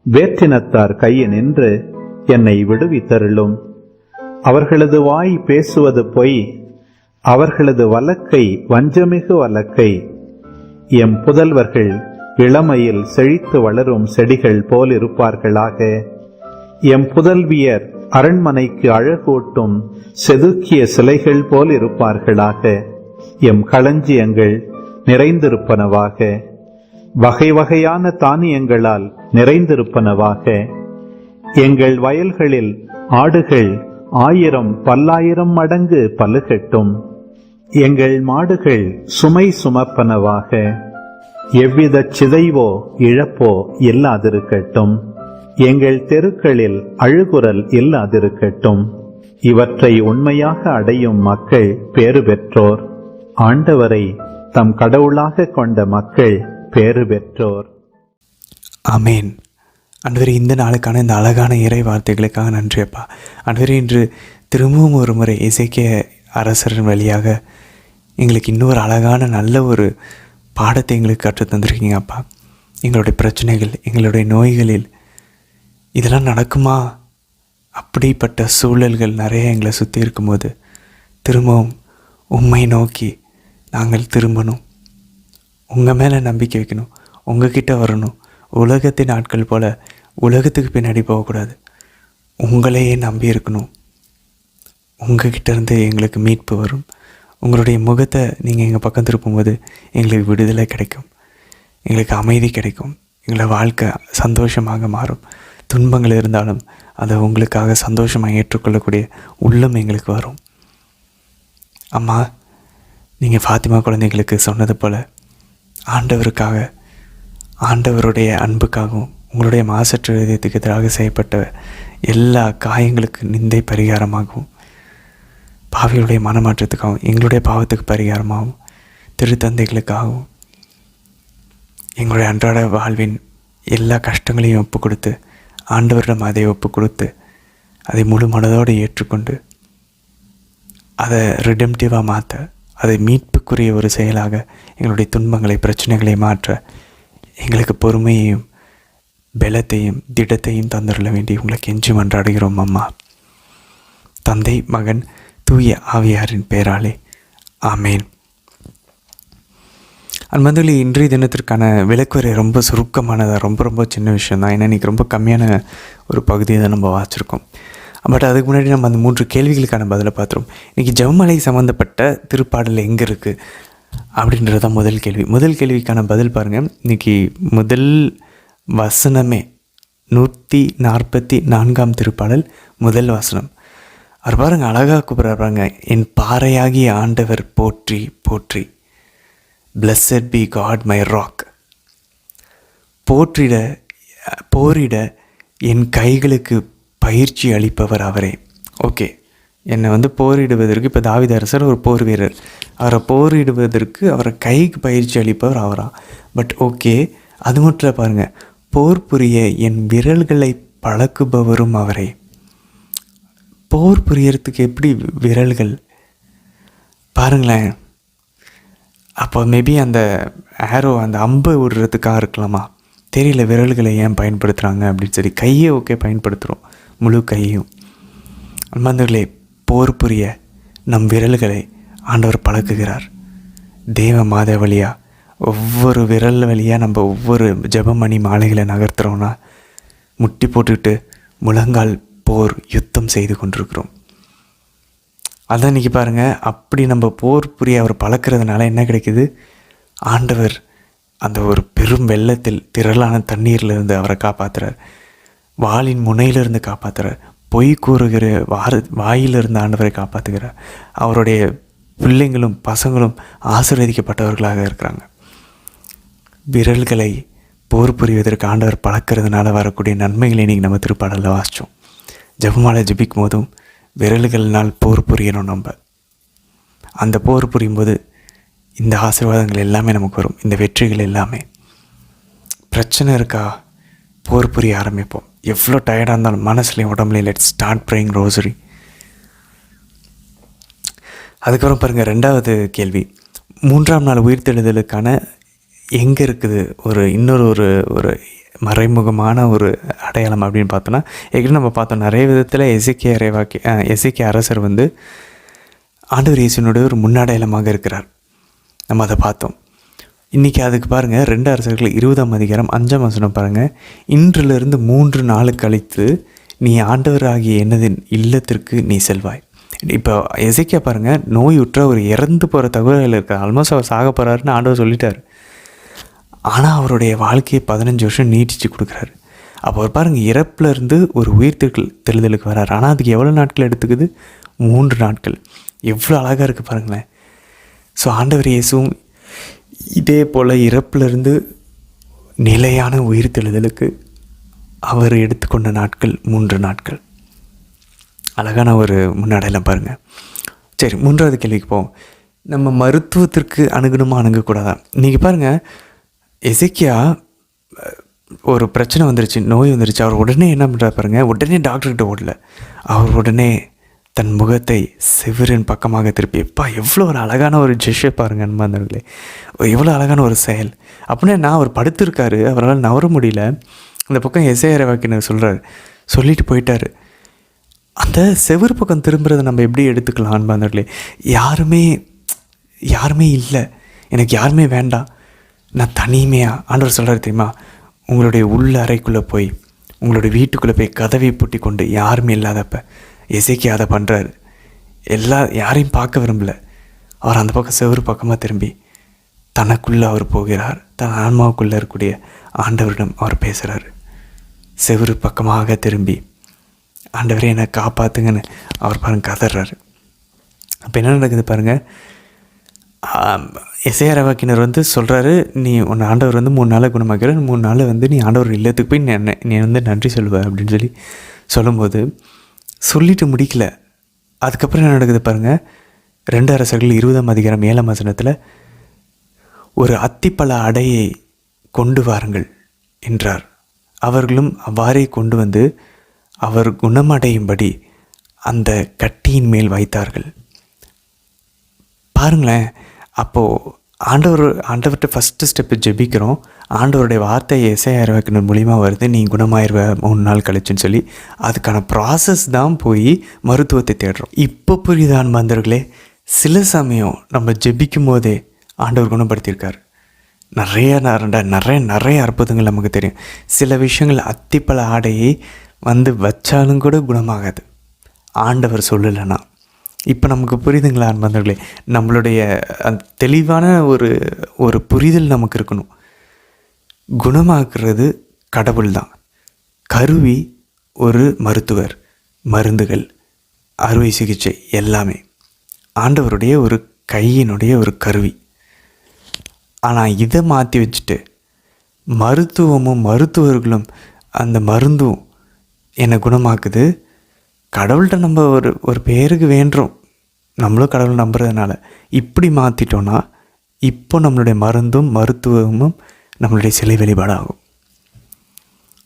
வேற்றினத்தார் கையினின்று என்னை விடுவித்தருளும். அவர்களது வாய் பேசுவது பொய், அவர்களது வழக்கை வஞ்சமிகு வழக்கை. எம் புதல்வர்கள் இளமையில் செழித்து வளரும் செடிகள் போலிருப்பார்களாக. எம் புதல்வியர் அரண்மனைக்கு அழகூட்டும் செதுக்கிய சிலைகள் போல் இருப்பார்களாக. எம் களஞ்சியங்கள் நிறைந்திருப்பனவாக. வகை வகையான தானியங்களால் நிறைந்திருப்பனவாக. எங்கள் வயல்களில் ஆடுகள் 1000 பல்லாயிரம் மடங்கு பலுகட்டும். எங்கள் மாடுகள் சுமை சுமப்பனவாக. எவ்வித சிதைவோ இழப்போ இல்லாதிருக்கட்டும். எங்கள் தெருக்களில் அழுகுரல் இல்லாதிருக்கட்டும். இவற்றை உண்மையாக அடையும் மக்கள் பேறு பெற்றோர். ஆண்டவரை தம் கடவுளாக கொண்ட மக்கள் பேறு பெற்றோர். ஆமேன். ஆண்டவரே, இந்த நாளுக்கான இந்த அழகான இறை வார்த்தைகளுக்காக நன்றி அப்பா. ஆண்டவரே, இன்று திரும்பவும் ஒரு முறை எசேக்கியா அரசரின் வழியாக எங்களுக்கு இன்னொரு அழகான நல்ல ஒரு பாடத்தை எங்களுக்கு கற்றுத் தந்திருக்கீங்க அப்பா. எங்களுடைய பிரச்சனைகள், எங்களுடைய நோய்களில் இதெல்லாம் நடக்குமா? அப்படிப்பட்ட சூழல்கள் நிறைய எங்களை சுற்றி இருக்கும்போது திரும்பவும் உம்மை நோக்கி நாங்கள் திரும்பணும். உங்கள் மேலே நம்பிக்கை வைக்கணும். உங்ககிட்ட வரணும். உலகத்தின் ஆட்கள் போல் உலகத்துக்கு பின்னாடி போகக்கூடாது. உங்களையே நம்பி இருக்கணும். உங்ககிட்ட இருந்து எங்களுக்கு மீட்பு வரும். உங்களுடைய முகத்தை நீங்கள் எங்கள் பக்கம் திருப்பும்போது எங்களுக்கு விடுதலை கிடைக்கும், எங்களுக்கு அமைதி கிடைக்கும், எங்களை வாழ்க்கை சந்தோஷமாக மாறும். துன்பங்கள் இருந்தாலும் அதை உங்களுக்காக சந்தோஷமாக ஏற்றுக்கொள்ளக்கூடிய உள்ளம் எங்களுக்கு வரும். அம்மா, நீங்கள் ஃபாத்திமா குழந்தைகளுக்கு சொன்னது போல் ஆண்டவருக்காக, ஆண்டவருடைய அன்புக்காகவும் உங்களுடைய மாசற்ற இதயத்துக்கு எதிராக செய்யப்பட்ட எல்லா காயங்களுக்கு நிந்தை பரிகாரமாகவும், பாவிகளுடைய மனமாற்றத்துக்காகவும், எங்களுடைய பாவத்துக்கு பரிகாரமாகவும், திருத்தந்தைகளுக்காகவும், எங்களுடைய அன்றாட வாழ்வின் எல்லா கஷ்டங்களையும் ஒப்பு கொடுத்து ஆண்டவரிடம் அதை ஒப்பு கொடுத்து அதை முழு மனதோடு ஏற்றுக்கொண்டு அதை ரிடெம்டிவாக மாற்ற, அதை மீட்புக்குரிய ஒரு செயலாக எங்களுடைய துன்பங்களை, பிரச்சனைகளை மாற்ற எங்களுக்கு பொறுமையையும் பலத்தையும் திடத்தையும் தந்துள்ள வேண்டி உங்களை கெஞ்சி மன்றாடுகிறோம் அம்மா. தந்தை, மகன், தூய ஆவியாரின் பெயராலே ஆமேன். அன்பர்களே, இன்றைய தினத்திற்கான விளக்குரை ரொம்ப சுருக்கமானதாக, ரொம்ப சின்ன விஷயம் தான். ஏன்னா இன்றைக்கி ரொம்ப கம்மியான ஒரு பகுதியை தான் நம்ம வாசிச்சிருக்கோம். பட் அதுக்கு முன்னாடி நம்ம அந்த 3 கேள்விகளுக்கான பதிலை பார்த்துருவோம். இன்றைக்கி ஜெபமாலை சம்மந்தப்பட்ட திருப்பாடல் எங்கே இருக்குது அப்படின்றது தான் முதல் கேள்வி. முதல் கேள்விக்கான பதில் பாருங்கள். இன்றைக்கி முதல் வசனமே 144ஆம் திருப்பாடல் முதல் வசனம். அவர் பாருங்கள், அழகாக கூப்பிட்றாங்க, என் பாறையாகிய ஆண்டவர் போற்றி போற்றி. Blessed be God my rock. போரிட என் கைகளுக்கு பயிற்சி அளிப்பவர் அவரே. ஓகே, என்னை போரிடுவதற்கு இப்போ தாவீது அரசர் ஒரு போர் வீரர், அவரை போரிடுவதற்கு அவரை கைக்கு பயிற்சி அளிப்பவர் அவரா? பட் ஓகே, அது மட்டும் இல்லை பாருங்கள், போர் புரிய என் விரல்களை பழக்குபவரும் அவரே. போர் புரியறதுக்கு எப்படி விரல்கள் பாருங்களேன். அப்போ மேபி அந்த ஆரோ, அந்த அம்பு விடுறதுக்காக இருக்கலாமா, தெரியல. விரல்களை ஏன் பயன்படுத்துகிறாங்க அப்படின்னு சொல்லி கையை ஓகே பயன்படுத்துகிறோம், முழு கையையும். அன்பர்களே, போர் புரிய நம் விரல்களை ஆண்டவர் பழக்குகிறார். தேவ மாத வழியாக ஒவ்வொரு விரல் வழியாக நம்ம ஒவ்வொரு ஜெபமணி மாலைகளை நகர்த்துறோன்னா முட்டி போட்டுக்கிட்டு முழங்கால் போர் யுத்தம் செய்து கொண்டிருக்கிறோம். அதான் இன்றைக்கி பாருங்கள், அப்படி நம்ம போர் புரிய அவர் பழக்கிறதுனால என்ன கிடைக்குது? ஆண்டவர் அந்த ஒரு பெரும் வெள்ளத்தில் திரளான தண்ணீரில் இருந்து அவரை காப்பாற்றுறார், வாளின் முனையிலிருந்து காப்பாற்றுறார், பொய் கூறுகிற வாயிலிருந்து ஆண்டவரை காப்பாற்றுகிறார். அவருடைய பிள்ளைங்களும் பசங்களும் ஆசீர்வதிக்கப்பட்டவர்களாக இருக்கிறாங்க. விரல்களை போர் புரிவதற்கு ஆண்டவர் பழக்கிறதுனால வரக்கூடிய நன்மைகளை இன்றைக்கி நம்ம திருப்பாடலில் வாசித்தோம். ஜெபமாலை ஜெபிக்கும் போதும் விரல்கள்னால் போர் புரியணும். நம்ம அந்த போர் புரியும் போது இந்த ஆசீர்வாதங்கள் எல்லாமே நமக்கு வரும், இந்த வெற்றிகள் எல்லாமே. பிரச்சனை இருக்கா, போர் புரிய ஆரம்பிப்போம். எவ்வளோ டயர்டாக இருந்தாலும் மனசுலையும் உடம்புலையும் லெட்ஸ் ஸ்டார்ட் ப்ரேயிங் ரோசரி. அதுக்கப்புறம் பாருங்கள், 2வது கேள்வி, 3ஆம் நாள் உயிர்த்தெழுதலுக்கான எங்கே இருக்குது இன்னொரு ஒரு மறைமுகமான ஒரு அடையாளம் அப்படின்னு பார்த்தோன்னா, ஏற்கனவே நம்ம பார்த்தோம் நிறைய விதத்தில் எசேக்கியா அரசர் ஆண்டவர் இயேசுவினுடைய ஒரு முன்னடையாளமாக இருக்கிறார். நம்ம அதை பார்த்தோம். இன்றைக்கி அதுக்கு பாருங்கள், 2 அரசர்கள் 20ஆம் அதிகாரம் 5ஆம் வசனம் பாருங்கள். இன்றிலிருந்து 3 நாள் கழித்து நீ ஆண்டவராகிய எனது இல்லத்திற்கு நீ செல்வாய். இப்போ எசேக்கியா பாருங்கள், நோயுற்ற ஒரு இறந்து போகிற தகவல் இருக்கார். ஆல்மோஸ்ட் அவர் சாக போகிறாருன்னு ஆண்டவர் சொல்லிட்டார். ஆனால் அவருடைய வாழ்க்கையை 15 வருஷம் நீட்டிச்சு கொடுக்குறாரு. அப்போ அவர் பாருங்கள், இறப்புலேருந்து ஒரு தெழுதலுக்கு வர்றார். ஆனால் அதுக்கு எவ்வளோ நாட்கள் எடுத்துக்குது? 3 நாட்கள். எவ்வளோ அழகாக இருக்குது பாருங்களேன். ஸோ ஆண்டவர் இயேசுவும் இதே போல் இறப்புலேருந்து நிலையான தெழுதலுக்கு அவர் எடுத்துக்கொண்ட நாட்கள் 3 நாட்கள். அழகான ஒரு முன்னடையலாம் பாருங்கள். சரி, 3வது கேள்விக்கு போவோம். நம்ம மருத்துவத்திற்கு அணுகக்கூடாதா? இன்றைக்கி பாருங்கள், எசேக்கியா ஒரு பிரச்சனை வந்துருச்சு, நோய் வந்துருச்சு. அவர் உடனே என்ன பண்ணுறாரு பாருங்கள், உடனே டாக்டர்கிட்ட ஓடல. அவர் உடனே தன் முகத்தை செவிரின் பக்கமாக திருப்பி, எவ்வளோ ஒரு அழகான ஒரு ஜெஸ்டர் பாருங்கள் அன்பானவர்களே, எவ்வளோ அழகான ஒரு செயல். அப்படின்னா அவர் படுத்திருக்காரு, அவரால் நவர முடியல. அந்த பக்கம் எசேக்கியா சொல்கிறார், சொல்லிட்டு போயிட்டார். அந்த செவிறு பக்கம் திரும்புறதை நம்ம எப்படி எடுத்துக்கலாம் அன்பானவர்களே? யாருமே இல்லை, எனக்கு யாருமே வேண்டாம், நான் தனிமையாக. ஆண்டவர் சொல்கிறார் தெரியுமா, உங்களுடைய உள்ள அறைக்குள்ளே போய், உங்களுடைய வீட்டுக்குள்ளே போய் கதவை பூட்டி கொண்டு யாருமே இல்லாதப்ப எசேக்கியா அதை பண்ணுறாரு. யாரையும் பார்க்க விரும்பலை. அவர் அந்த பக்கம் செவ்வறு பக்கமாக திரும்பி தனக்குள்ளே அவர் போகிறார். தன் ஆன்மாவுக்குள்ளே இருக்கக்கூடிய ஆண்டவரிடம் அவர் பேசுகிறாரு. செவ்வறு பக்கமாக திரும்பி, ஆண்டவரே என்னை காப்பாற்றுங்கன்னு அவர் பாருங்க கதறாரு. அப்போ என்ன நடக்குது பாருங்கள், எஸ்ஐஆர் வாக்கினர் வந்து சொல்கிறாரு, நீ உன்னை ஆண்டவர் வந்து 3 நாளில் குணமாக்கிற, 3 நாளில் வந்து நீ ஆண்டவர் இல்லத்துக்கு போய் நீ வந்து நன்றி சொல்லுவ அப்படின்னு சொல்லி சொல்லும்போது சொல்லிட்டு முடிக்கல. அதுக்கப்புறம் என்ன நடக்குது பாருங்கள். 2 அரசர்கள் 20ஆம் அதிகாரம் 7ஆம் வசனத்தில், ஒரு அத்திப்பழ அடையை கொண்டு வாருங்கள் என்றார். அவர்களும் அவ்வாறே கொண்டு வந்து அவர் குணமடையும்படி அந்த கட்டியின் மேல் வைத்தார்கள். பாருங்களேன், அப்போது ஆண்டவர்கிட்ட ஃபஸ்ட்டு ஸ்டெப்பு ஜெபிக்கிறோம். ஆண்டவருடைய வார்த்தை எஸ்ஐஆர் வாக்கினர் மூலிமா வருது, நீ குணமாயிருவ 3 நாள் கழிச்சுன்னு சொல்லி அதுக்கான ப்ராசஸ் தான் போய் மருத்துவத்தை தேடுறோம். இப்போ புரியுதான் பாந்தர்களே, சில சமயம் நம்ம ஜெபிக்கும் போதே ஆண்டவர் குணப்படுத்தியிருக்கார். நிறைய அற்புதங்கள் நமக்கு தெரியும். சில விஷயங்கள் அத்திப்பழ ஆடையை வந்து வச்சாலும் கூட குணமாகாது, ஆண்டவர் சொல்லலைன்னா. இப்போ நமக்கு புரியுதுங்களா அன்பர்களே? நம்மளுடைய தெளிவான ஒரு புரிதல் நமக்கு இருக்கணும். குணமாக்குறது கடவுள் தான். கருவி ஒரு மருத்துவர், மருந்துகள், அறுவை சிகிச்சை எல்லாமே ஆண்டவருடைய ஒரு கையினுடைய ஒரு கருவி. ஆனால் இதை மாற்றி வச்சுட்டு மருத்துவமும் மருத்துவர்களும் அந்த மருந்தும் என்னை குணமாக்குது, கடவுள்கிட்ட நம்ம ஒரு பேருக்கு வேண்டுறோம், நம்மளும் கடவுள் நம்புறதுனால இப்படி மாற்றிட்டோன்னா இப்போ நம்மளுடைய மருந்தும் மருத்துவமும் நம்மளுடைய சிலை வெளிப்பாடாகும்.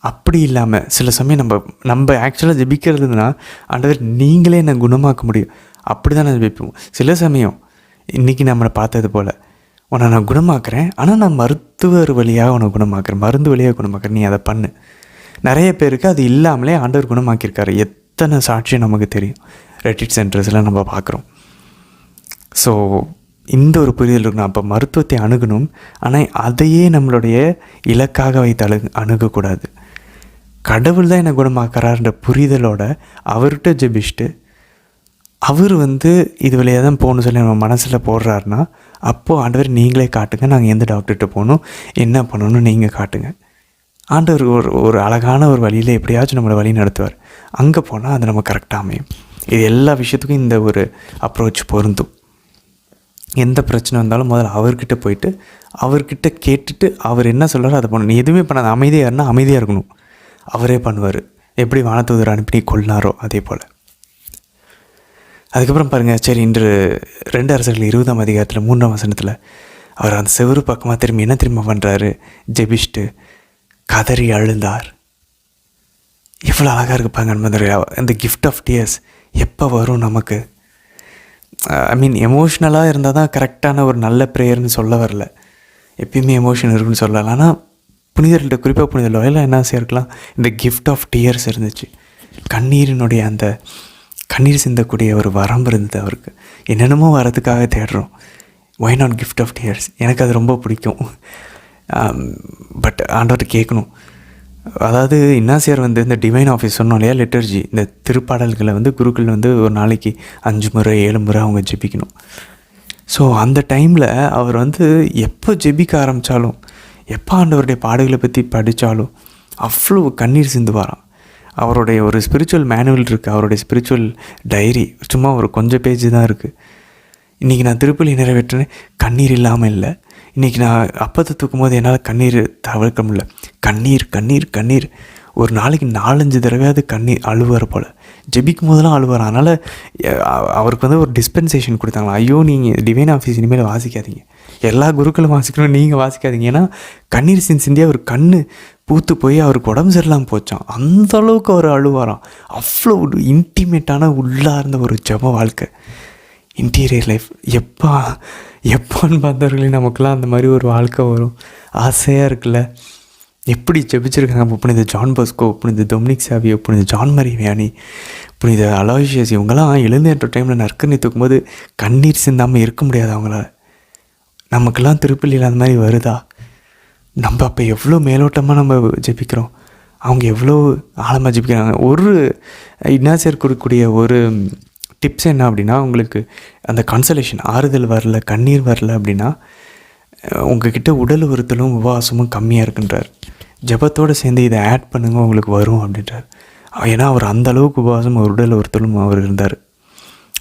அப்படி இல்லாமல் சில சமயம் நம்ம ஆக்சுவலாக ஜெபிக்கிறதுனா, ஆண்டவர் நீங்களே என்னை குணமாக்க முடியும் அப்படி தான் நான் ஜெபிப்போம். சில சமயம் இன்றைக்கி நம்மளை பார்த்தது போல், உன்னை நான் குணமாக்குறேன், ஆனால் நான் மருத்துவர் வழியாக உன்னை குணமாக்குறேன், மருந்து வழியாக குணமாக்குறேன், நீ அதை பண்ணு. நிறைய பேருக்கு அது இல்லாமலே ஆண்டவர் குணமாக்கியிருக்காரு. எத்தனை சாட்சியம் நமக்கு தெரியும், ரெட்டிட் சென்டர்ஸ்லாம் நம்ம பார்க்குறோம். ஸோ இந்த ஒரு புரிதல் இருக்கணும். அப்போ மருத்துவத்தை அணுகணும், ஆனால் அதையே நம்மளுடைய இலக்காக வைத்து அணுகக்கூடாது. கடவுள் தான் என்னை குணமாக்குறாருன்ற புரிதலோட அவர்கிட்ட ஜெபிச்சுட்டு அவர் வந்து இது வழியாக தான் போகணும்னு சொல்லி நம்ம மனசில் போடுறாருன்னா, அப்போது ஆண்டவர் நீங்களே காட்டுங்க, நாங்கள் எந்த டாக்டர்கிட்ட போகணும், என்ன பண்ணணும்னு நீங்கள் காட்டுங்க. ஆண்டவர் ஒரு அழகான ஒரு வழியில் எப்படியாச்சும் நம்மளை வழி நடத்துவார். அங்கே போனால் அது நம்ம கரெக்டாக அமையும். இது எல்லா விஷயத்துக்கும் இந்த ஒரு அப்ரோச் பொருந்தும். எந்த பிரச்சனை வந்தாலும் முதல்ல அவர்கிட்ட போயிட்டு அவர்கிட்ட கேட்டுட்டு அவர் என்ன சொல்கிறாரோ அதை பண்ணணும். நீ எதுவுமே பண்ணாத, அமைதியாக இருந்தால் அமைதியாக இருக்கணும், அவரே பண்ணுவார். எப்படி வானதூதர் அனுப்பி கொள்ளாரோ அதே போல். அதுக்கப்புறம் பாருங்கள், சரி, இன்று 2 அரசர்கள் 20ஆம் அதிகாரத்தில் 3ஆம் வசனத்தில் அவர் அந்த செவரு பக்கமாக திரும்பி என்ன திரும்ப பண்ணுறாரு, ஜெபிச்சுட்டு கதறி அழுந்தார். எவ்வளோ அழகாக இருக்குப்பாங்க நண்பர்களே. இந்த கிஃப்ட் ஆஃப் டியர்ஸ் எப்போ வரும் நமக்கு? எமோஷ்னலாக இருந்தால் தான் கரெக்டான ஒரு நல்ல ப்ரேயர்னு சொல்ல வரல, எப்பயுமே எமோஷன் இருக்குன்னு சொல்லலாம். ஆனால் புனிதர்கள்ட்ட, குறிப்பாக புனிதர் லோயலா என்ன சேர்க்கலாம், இந்த கிஃப்ட் ஆஃப் டியர்ஸ் இருந்துச்சு. கண்ணீரினுடைய அந்த கண்ணீர் சிந்தக்கூடிய ஒரு வரம்பு இருந்தது அவருக்கு. என்னென்னமோ வரதுக்காக தேடுறோம். Why not gift of tears? எனக்கு அது ரொம்ப பிடிக்கும். பட் ஆண்டவர்கிட்ட கேட்கணும். அதாவது இன்னாசியார் வந்து இந்த டிவைன் ஆஃபீஸ் சொன்னோம் இல்லையா, லிட்டர்ஜி, இந்த திருப்பாடல்களை வந்து குருக்கள் வந்து ஒரு நாளைக்கு 5 முறை 7 முறை அவங்க ஜெபிக்கணும். ஸோ அந்த டைமில் அவர் வந்து எப்போ ஜெபிக்க ஆரம்பித்தாலும், எப்போ ஆண்டவருடைய பாடுகளை பற்றி படித்தாலும் அவ்வளோ கண்ணீர் சிந்துவாராம். அவருடைய ஒரு ஸ்பிரிச்சுவல் மேனுவல் இருக்குது, அவருடைய ஸ்பிரிச்சுவல் டைரி சும்மா ஒரு கொஞ்சம் பேஜ் தான் இருக்குது. இன்றைக்கி நான் திருப்பலி நிறைவேற்றினேன், கண்ணீர் இல்லாமல் இல்லை. இன்றைக்கி நான் அப்பத்தை தூக்கும் போது என்னால் கண்ணீர் தவிர்க்க முடியல. கண்ணீர் கண்ணீர் கண்ணீர். ஒரு நாளைக்கு 4-5 தடவையாவது கண்ணீர் அழுவார் போல். ஜெபிக்கும் போதெல்லாம் அழுவார். அதனால் அவருக்கு வந்து ஒரு டிஸ்பென்சேஷன் கொடுத்தாங்களா, ஐயோ நீங்கள் டிவைன் ஆஃபீஸ் இனிமேல் வாசிக்காதீங்க, எல்லா குருக்களும் வாசிக்கணும், நீங்கள் வாசிக்காதீங்க. ஏன்னா கண்ணீர் சிந்தியா அவர் கண் பூத்து போய் அவருக்கு உடம்பு சரியில்லாமல் போச்சான். அந்தளவுக்கு அவர் அழுவாராம். அவ்வளோ ஒரு இன்டிமேட்டான உள்ளார்ந்த ஒரு ஜெப வாழ்க்கை, இன்டீரியர் லைஃப். எப்போன்னு பார்த்தவர்களே நமக்குலாம் அந்த மாதிரி ஒரு வாழ்க்கை வரும். ஆசையாக இருக்குல்ல. எப்படி ஜெபிச்சிருக்காங்க புனித ஜான் பாஸ்கோ, புனித டொமினிக் சாவியோ, புனித ஜான் மரி வியானி, புனித அலோசியஸ், இவங்கெல்லாம் எழுந்தேற்ற டைமில் நற்கண்ணி தூக்கும்போது கண்ணீர் சிந்தாமல் இருக்க முடியாது அவங்களால. நமக்கெல்லாம் திருப்பள்ளியில் அந்த மாதிரி வருதா? நம்ம அப்போ எவ்வளோ மேலோட்டமாக நம்ம ஜெபிக்கிறோம், அவங்க எவ்வளோ ஆழமாக ஜெபிக்கிறாங்க. ஒரு இன்னாசியர் கொடுக்கக்கூடிய ஒரு டிப்ஸ் என்ன அப்படின்னா, உங்களுக்கு அந்த கன்சலேஷன் ஆறுதல் வரல, கண்ணீர் வரல அப்படின்னா உங்ககிட்ட உடல் உறுத்தலும் உபவாசமும் கம்மியாக இருக்குன்றார். ஜபத்தோடு சேர்ந்து இதை ஆட் பண்ணுங்க, உங்களுக்கு வரும் அப்படின்றார். ஏன்னா அவர் அந்த அளவுக்கு உபவாசம், உடல் உறுத்தலும் அவர் இருந்தார்.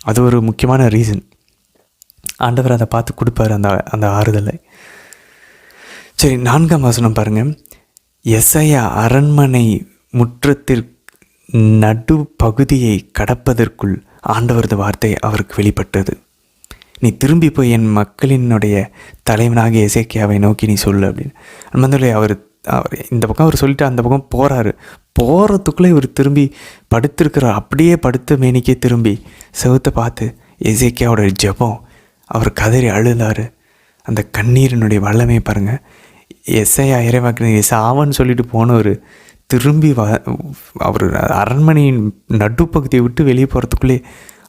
அது ஒரு முக்கியமான ரீசன். ஆண்டவர் அதை பார்த்து கொடுப்பார் அந்த அந்த ஆறுதலை. சரி, 4ஆம் வசனம் பாருங்கள். எசையா அரண்மனை முற்றத்திற்கு நடு பகுதியை கடப்பதற்குள் ஆண்டவரது வார்த்தை அவருக்கு வெளிப்பட்டது. நீ திரும்பி போய் என் மக்களினுடைய தலைவனாக எசேக்கியாவை நோக்கி நீ சொல்லு அப்படின்னு. அன்பந்தோலே அவர் இந்த பக்கம் அவர் சொல்லிட்டு அந்த பக்கம் போகிறதுக்குள்ளே இவர் திரும்பி படுத்திருக்கிறார். அப்படியே படுத்த மேனிக்கே திரும்பி செவுத்தை பார்த்து எசேக்கியாவோட ஜெபம், அவர் கதறி அழுதார். அந்த கண்ணீரினுடைய வல்லமே பாருங்கள். எசையா இறைவாக்கினர் சாவன்னு சொல்லிட்டு போனவர் திரும்பி அவர் அரண்மனையின் நடுப்பகுதியை விட்டு வெளியே போகிறதுக்குள்ளே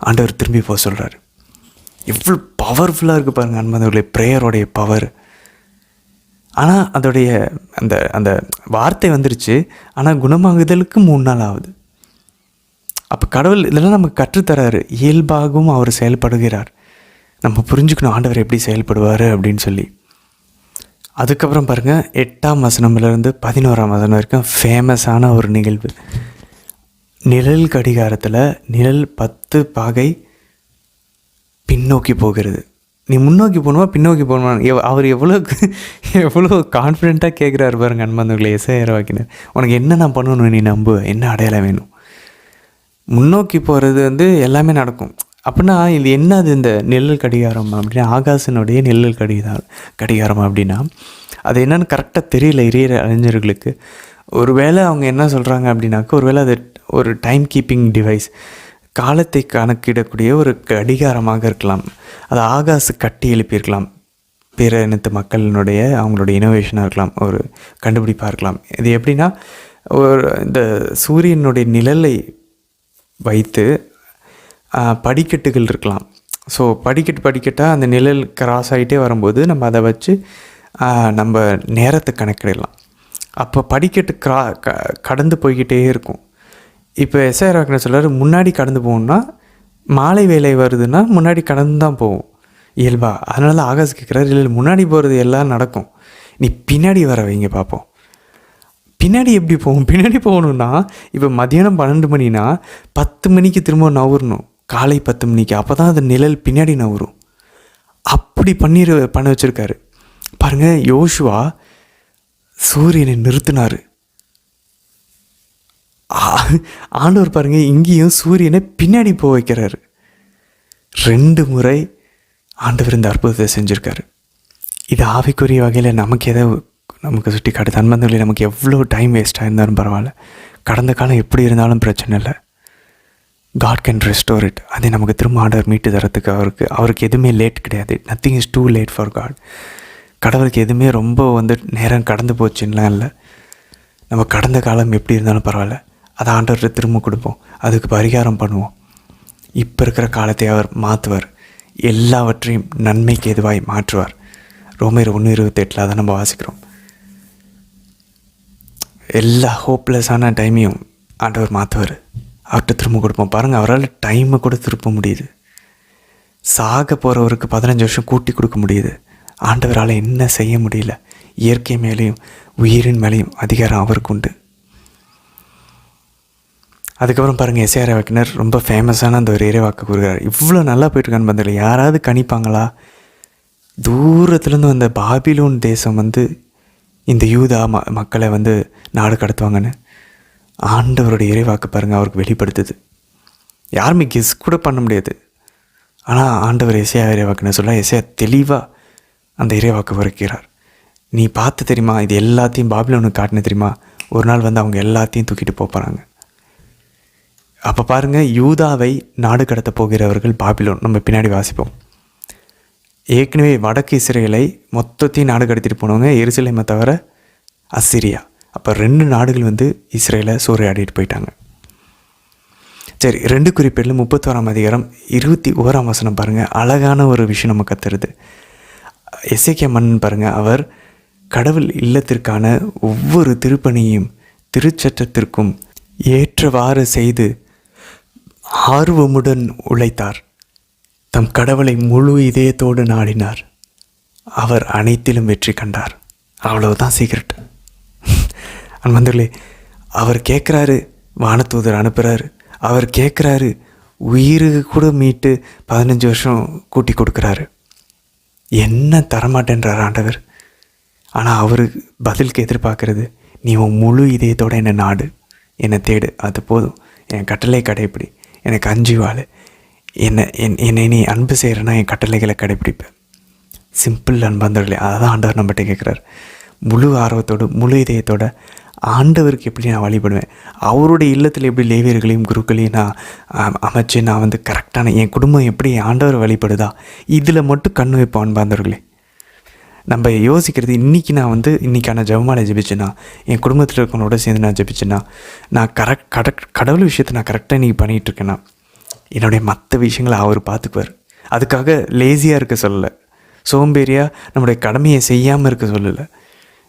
ஆண்டவர் திரும்பி போக சொல்கிறார். எவ்வளோ பவர்ஃபுல்லாக இருக்குது பாருங்கள் அன்பந்தோடைய ப்ரேயரோடைய பவர். ஆனால் அதோடைய அந்த அந்த வார்த்தை வந்துருச்சு, ஆனால் குணமாகுதலுக்கு 3 நாள் ஆகுது. அப்போ கடவுள் இதெல்லாம் நமக்கு கற்றுத்தராரு. இயல்பாகவும் அவர் செயல்படுகிறார். நம்ம புரிஞ்சுக்கணும் ஆண்டவர் எப்படி செயல்படுவார் அப்படின்னு சொல்லி. அதுக்கப்புறம் பாருங்கள் 8ஆம் வசனம்லேருந்து 11ஆம் வசனம் வரைக்கும் ஃபேமஸான ஒரு நிகழ்வு. நிழல் கடிகாரத்தில் நிழல் 10 பாகை பின்னோக்கி போகிறது. நீ முன்னோக்கி போகணுமா பின்னோக்கி போகணுமா? அவர் எவ்வளோ கான்ஃபிடெண்ட்டாக கேட்குறாரு பாருங்க அன்பந்தவர்களே. எசையா இறைவாக்கினர், உனக்கு என்ன நான் பண்ணணும், நீ நம்பு, என்ன அடையாளம் வேணும்? முன்னோக்கி போகிறது எல்லாமே நடக்கும். அப்படின்னா இது என்னது இந்த நெல்லல் கடிகாரம் அப்படின்னா? ஆகாசனுடைய நெல்லல் கடிகாரம் அப்படின்னா அது என்னன்னு கரெக்டாக தெரியல இறையிற அறிஞர்களுக்கு. ஒருவேளை அவங்க என்ன சொல்கிறாங்க அப்படின்னாக்க, ஒருவேளை அது ஒரு டைம் கீப்பிங் டிவைஸ், காலத்தை கணக்கிடக்கூடிய ஒரு கடிகாரமாக இருக்கலாம். அது ஆகாசு கட்டி எழுப்பியிருக்கலாம். பிற இனத்து மக்களினுடைய அவங்களுடைய இனோவேஷனாக இருக்கலாம், ஒரு கண்டுபிடிப்பாக இருக்கலாம். இது எப்படின்னா, இந்த சூரியனுடைய நிழலை வைத்து படிக்கட்டுகள் இருக்கலாம். ஸோ படிக்கட்டாக அந்த நிழல் கிராஸ் ஆகிட்டே வரும்போது நம்ம அதை வச்சு நம்ம நேரத்தை கணக்கிடலாம். அப்போ படிக்கட்டு கடந்து போய்கிட்டே இருக்கும். இப்போ எஸ்ஐ ராக்கனர் சொல்கிறார், முன்னாடி கடந்து போகணுன்னா மாலை வேலை வருதுன்னா முன்னாடி கடந்து தான் போகும் இயல்பா. அதனால தான் ஆகாஷ் கேட்குறாரு, இல்லை முன்னாடி போகிறது எல்லாம் நடக்கும், நீ பின்னாடி வர வைங்க பார்ப்போம். பின்னாடி எப்படி போகும்? பின்னாடி போகணுன்னா இப்போ மதியானம் 12 மணினா 10 மணிக்கு திரும்ப நவரணும், காலை 10 மணிக்கு. அப்போ தான் அது நிழல் பின்னாடி நவரும். அப்படி பண்ண வச்சுருக்காரு பாருங்கள். யோசுவா சூரியனை நிறுத்தினார். ஆண்டவர் பாருங்கள், இங்கேயும் சூரியனை பின்னாடி போக வைக்கிறாரு. 2 முறை ஆண்டவர் இந்த அற்புதத்தை செஞ்சுருக்காரு. இது ஆவிக்குரிய வகையில் நமக்கு சுட்டி காட்டு அன்பந்தவர்களே. நமக்கு எவ்வளோ டைம் வேஸ்ட்டாக இருந்தாலும் பரவாயில்ல, கடந்த காலம் எப்படி இருந்தாலும் பிரச்சனை இல்லை. God can restore it. அதை நமக்கு திரும்ப ஆண்டவர் மீட்டு தரத்துக்கு அவருக்கு எதுவுமே லேட் கிடையாது. Nothing is too late for God. கடவுளுக்கு எதுவுமே ரொம்ப நேரம் கடந்து போச்சுன்னெலாம் இல்லை. நம்ம கடந்த காலம் எப்படி இருந்தாலும் பரவாயில்ல, அதை ஆண்டவர்கிட்ட திரும்ப கொடுப்போம், அதுக்கு பரிகாரம் பண்ணுவோம். இப்போ இருக்கிற காலத்தை அவர் மாற்றுவார், எல்லாவற்றையும் நன்மைக்கு எதுவாய் மாற்றுவார். ரோமர் 1:28 அதை நம்ம வாசிக்கிறோம். எல்லா ஹோப்லெஸ்ஸான டைமையும் ஆண்டவர் மாற்றுவார், அவர்கிட்ட திரும்ப கொடுப்போம். பாருங்கள், அவரால் டைமை கூட திருப்ப முடியுது. சாக போகிறவருக்கு 15 வருஷம் கூட்டி கொடுக்க முடியுது. ஆண்டவரால் என்ன செய்ய முடியல? இயற்கை மேலேயும் உயிரின் மேலேயும் அதிகாரம் அவருக்கு உண்டு. அதுக்கப்புறம் பாருங்கள், எஸ்ஐயா இறைவாக்கினர் ரொம்ப ஃபேமஸான அந்த ஒரு இறைவாக்கு கூறுகிறார். இவ்வளோ நல்லா போயிட்டுருக்கான்னு பார்த்தீங்க, யாராவது கணிப்பாங்களா? தூரத்துலேருந்து வந்த பாபிலோன் தேசம் இந்த யூதா மக்களை நாடு கடத்துவாங்கன்னு ஆண்டவருடைய இறைவாக்கு பாருங்கள் அவருக்கு வெளிப்படுத்துது. யாருமே கெஸ் கூட பண்ண முடியாது. ஆனால் ஆண்டவர் எஸ்ஐயா இறைவாக்குன்னு சொல்ல, எஸ்ஐயா தெளிவாக அந்த இறைவாக்கு வருகிறார். நீ பார்த்து தெரியுமா, இது எல்லாத்தையும் பாபிலோனுக்கு காட்டின தெரியுமா? ஒரு நாள் அவங்க எல்லாத்தையும் தூக்கிட்டு போகிறாங்க. அப்போ பாருங்கள், யூதாவை நாடு கடத்த போகிறவர்கள் பாபிலோன். நம்ம பின்னாடி வாசிப்போம். ஏற்கனவே வடக்கு இஸ்ரேலை மொத்தத்தையும் நாடு கடத்திட்டு போனவங்க எருசலேமை தவிர அசிரியா. அப்போ 2 நாடுகள் இஸ்ரேலை சூறையாடிட்டு போயிட்டாங்க. சரி, 2 குறிப்பேடில் 31ஆம் அதிகாரம் 21ஆம் வசனம் பாருங்கள், அழகான ஒரு விஷயம் நம்ம கற்றுருது. எசேக்கியா மன்னன் பாருங்கள், அவர் கடவுள் இல்லத்திற்கான ஒவ்வொரு திருப்பணியும் திருச்சட்டத்திற்கும் ஏற்றவாறு செய்து ஆர்வமுடன் உழைத்தார். தம் கடவுளை முழு இதயத்தோடு நாடினார். அவர் அனைத்திலும் வெற்றி கண்டார். அவ்வளவுதான் சீக்ரெட். அன்பர்களே, அவர் கேட்குறாரு, வானதூதர் அனுப்புகிறாரு. அவர் கேட்குறாரு, உயிருக்கு கூட மீட்டு 15 வருஷம் கூட்டி கொடுக்குறாரு. என்ன தரமாட்டேன்றார் ஆண்டவர். ஆனால் அவர் பதிலுக்கு எதிர்பார்க்கறது, நீ உன் முழு இதயத்தோடு என்னை நாடு, என்னை தேடு, அது போதும். என் கட்டளை கடைப்பிடி, எனக்கு அஞ்சு வாழ், என்னை நீ அன்பு செய்கிறேன்னா என் கட்டளைகளை கடைப்பிடிப்பேன். சிம்பிள் அன்பாந்தவர்களே, அதை தான் ஆண்டவர் நம்மகிட்ட கேட்குறாரு. முழு ஆர்வத்தோடு முழு இதயத்தோட ஆண்டவருக்கு எப்படி நான் வழிபடுவேன், அவருடைய இல்லத்தில் எப்படி லேவியர்களையும் குருக்களையும் நான் அமைச்சு நான் வந்து கரெக்டான என் குடும்பம் எப்படி ஆண்டவர் வழிபடுதா, இதில் மட்டும் கண்ணு வைப்போம் அன்பாந்தவர்களே. நம்ம யோசிக்கிறது, இன்றைக்கி நான் வந்து இன்றைக்கான ஜெபமாலை ஜெபிச்சேன்னா, என் குடும்பத்தில் இருக்கவங்களோட சேர்ந்து நான் ஜெபிச்சேன்னா, நான் கடவுள் விஷயத்தை நான் கரெக்டாக இன்றைக்கி பண்ணிகிட்ருக்கேன்னா, என்னுடைய மற்ற விஷயங்களை அவர் பார்த்துக்குவார். அதுக்காக லேசியாக இருக்க சொல்லலை, சோம்பேறியாக நம்முடைய கடமையை செய்யாமல் இருக்க சொல்லலை.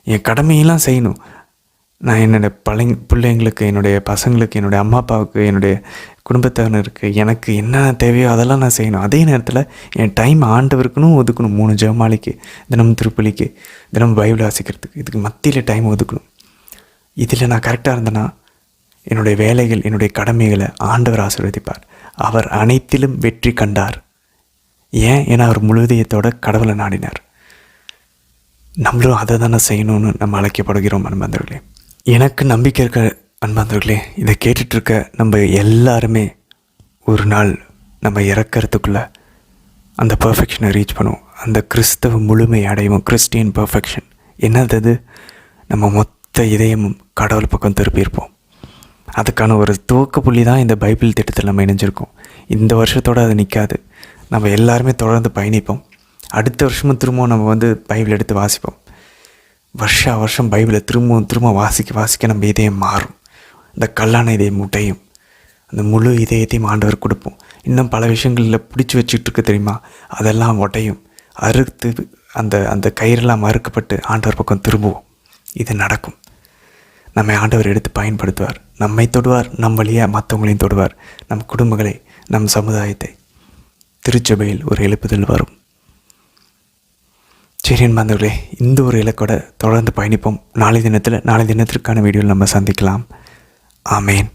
என் கடமையெல்லாம் செய்யணும். நான் என்னோடய பிள்ளைங்களுக்கு, என்னுடைய பசங்களுக்கு, என்னுடைய அம்மா அப்பாவுக்கு, என்னுடைய குடும்பத்தினருக்கு எனக்கு என்ன தேவையோ அதெல்லாம் நான் செய்யணும். அதே நேரத்தில் என் டைம் ஆண்டவருக்குன்னு ஒதுக்கணும். 3 ஜெபமாலைக்கு, தினம் திருப்பலிக்கு, தினம் பைபிள் வாசிக்கிறதுக்கு, இதுக்கு மத்தியில் டைம் ஒதுக்கணும். இதில் நான் கரெக்டாக இருந்தேன்னா என்னுடைய வேலைகள், என்னுடைய கடமைகளை ஆண்டவர் ஆசீர்வதிப்பார். அவர் அனைத்திலும் வெற்றி கண்டார். ஏன்னா அவர் முழுதயத்தோட கடவுளை நாடினார். நம்மளும் அதை தானே செய்யணும்னு நம்ம அழைக்கப்படுகிறோம் அன்பாந்தவர்களே. எனக்கு நம்பிக்கை இருக்க அன்பாந்தவர்களே, இதை கேட்டுட்ருக்க நம்ம எல்லாருமே ஒரு நாள் நம்ம இறக்கிறதுக்குள்ளே அந்த பர்ஃபெக்ஷனை ரீச் பண்ணுவோம். அந்த கிறிஸ்தவ முழுமை அடைவோம். கிறிஸ்டியன் பர்ஃபெக்ஷன் என்னது? நம்ம மொத்த இதயமும் கடவுள் பக்கம் திருப்பியிருப்போம். அதுக்கான ஒரு துவக்க புள்ளி தான் இந்த பைபிள் திட்டத்தில் நம்ம இணைஞ்சிருக்கோம். இந்த வருஷத்தோடு அது நிற்காது. நம்ம எல்லாருமே தொடர்ந்து பயணிப்போம். அடுத்த வருஷமும் திரும்பவும் நம்ம வந்து பைபிள் எடுத்து வாசிப்போம். வருஷம் பைபிளை திரும்ப வாசிக்க நம்ம இதயம் மாறும். இந்த கல்லான இதயம் முட்டையும், அந்த முழு இதயத்தையும் ஆண்டவர் கொடுப்போம். இன்னும் பல விஷயங்களில் பிடிச்சி வச்சுட்ருக்கு தெரியுமா, அதெல்லாம் உடையும். அறுத்து அந்த கயிறெல்லாம் மறுக்கப்பட்டு ஆண்டவர் பக்கம் திரும்புவோம். இது நடக்கும். நம்மை ஆண்டவர் எடுத்து பயன்படுத்துவார். நம்மை தொடுவார், நம் வழியாக மற்றவங்களையும் தொடுவார். நம் குடும்பங்களை, நம் சமுதாயத்தை. திருச்சபையில் ஒரு எழுப்புதல் வரும். சரி அன்பாந்தவர்களே, இந்த ஒரு இலக்கோட தொடர்ந்து பயணிப்போம். நாளை தினத்திற்கான வீடியோவில் நம்ம சந்திக்கலாம். ஆமேன்.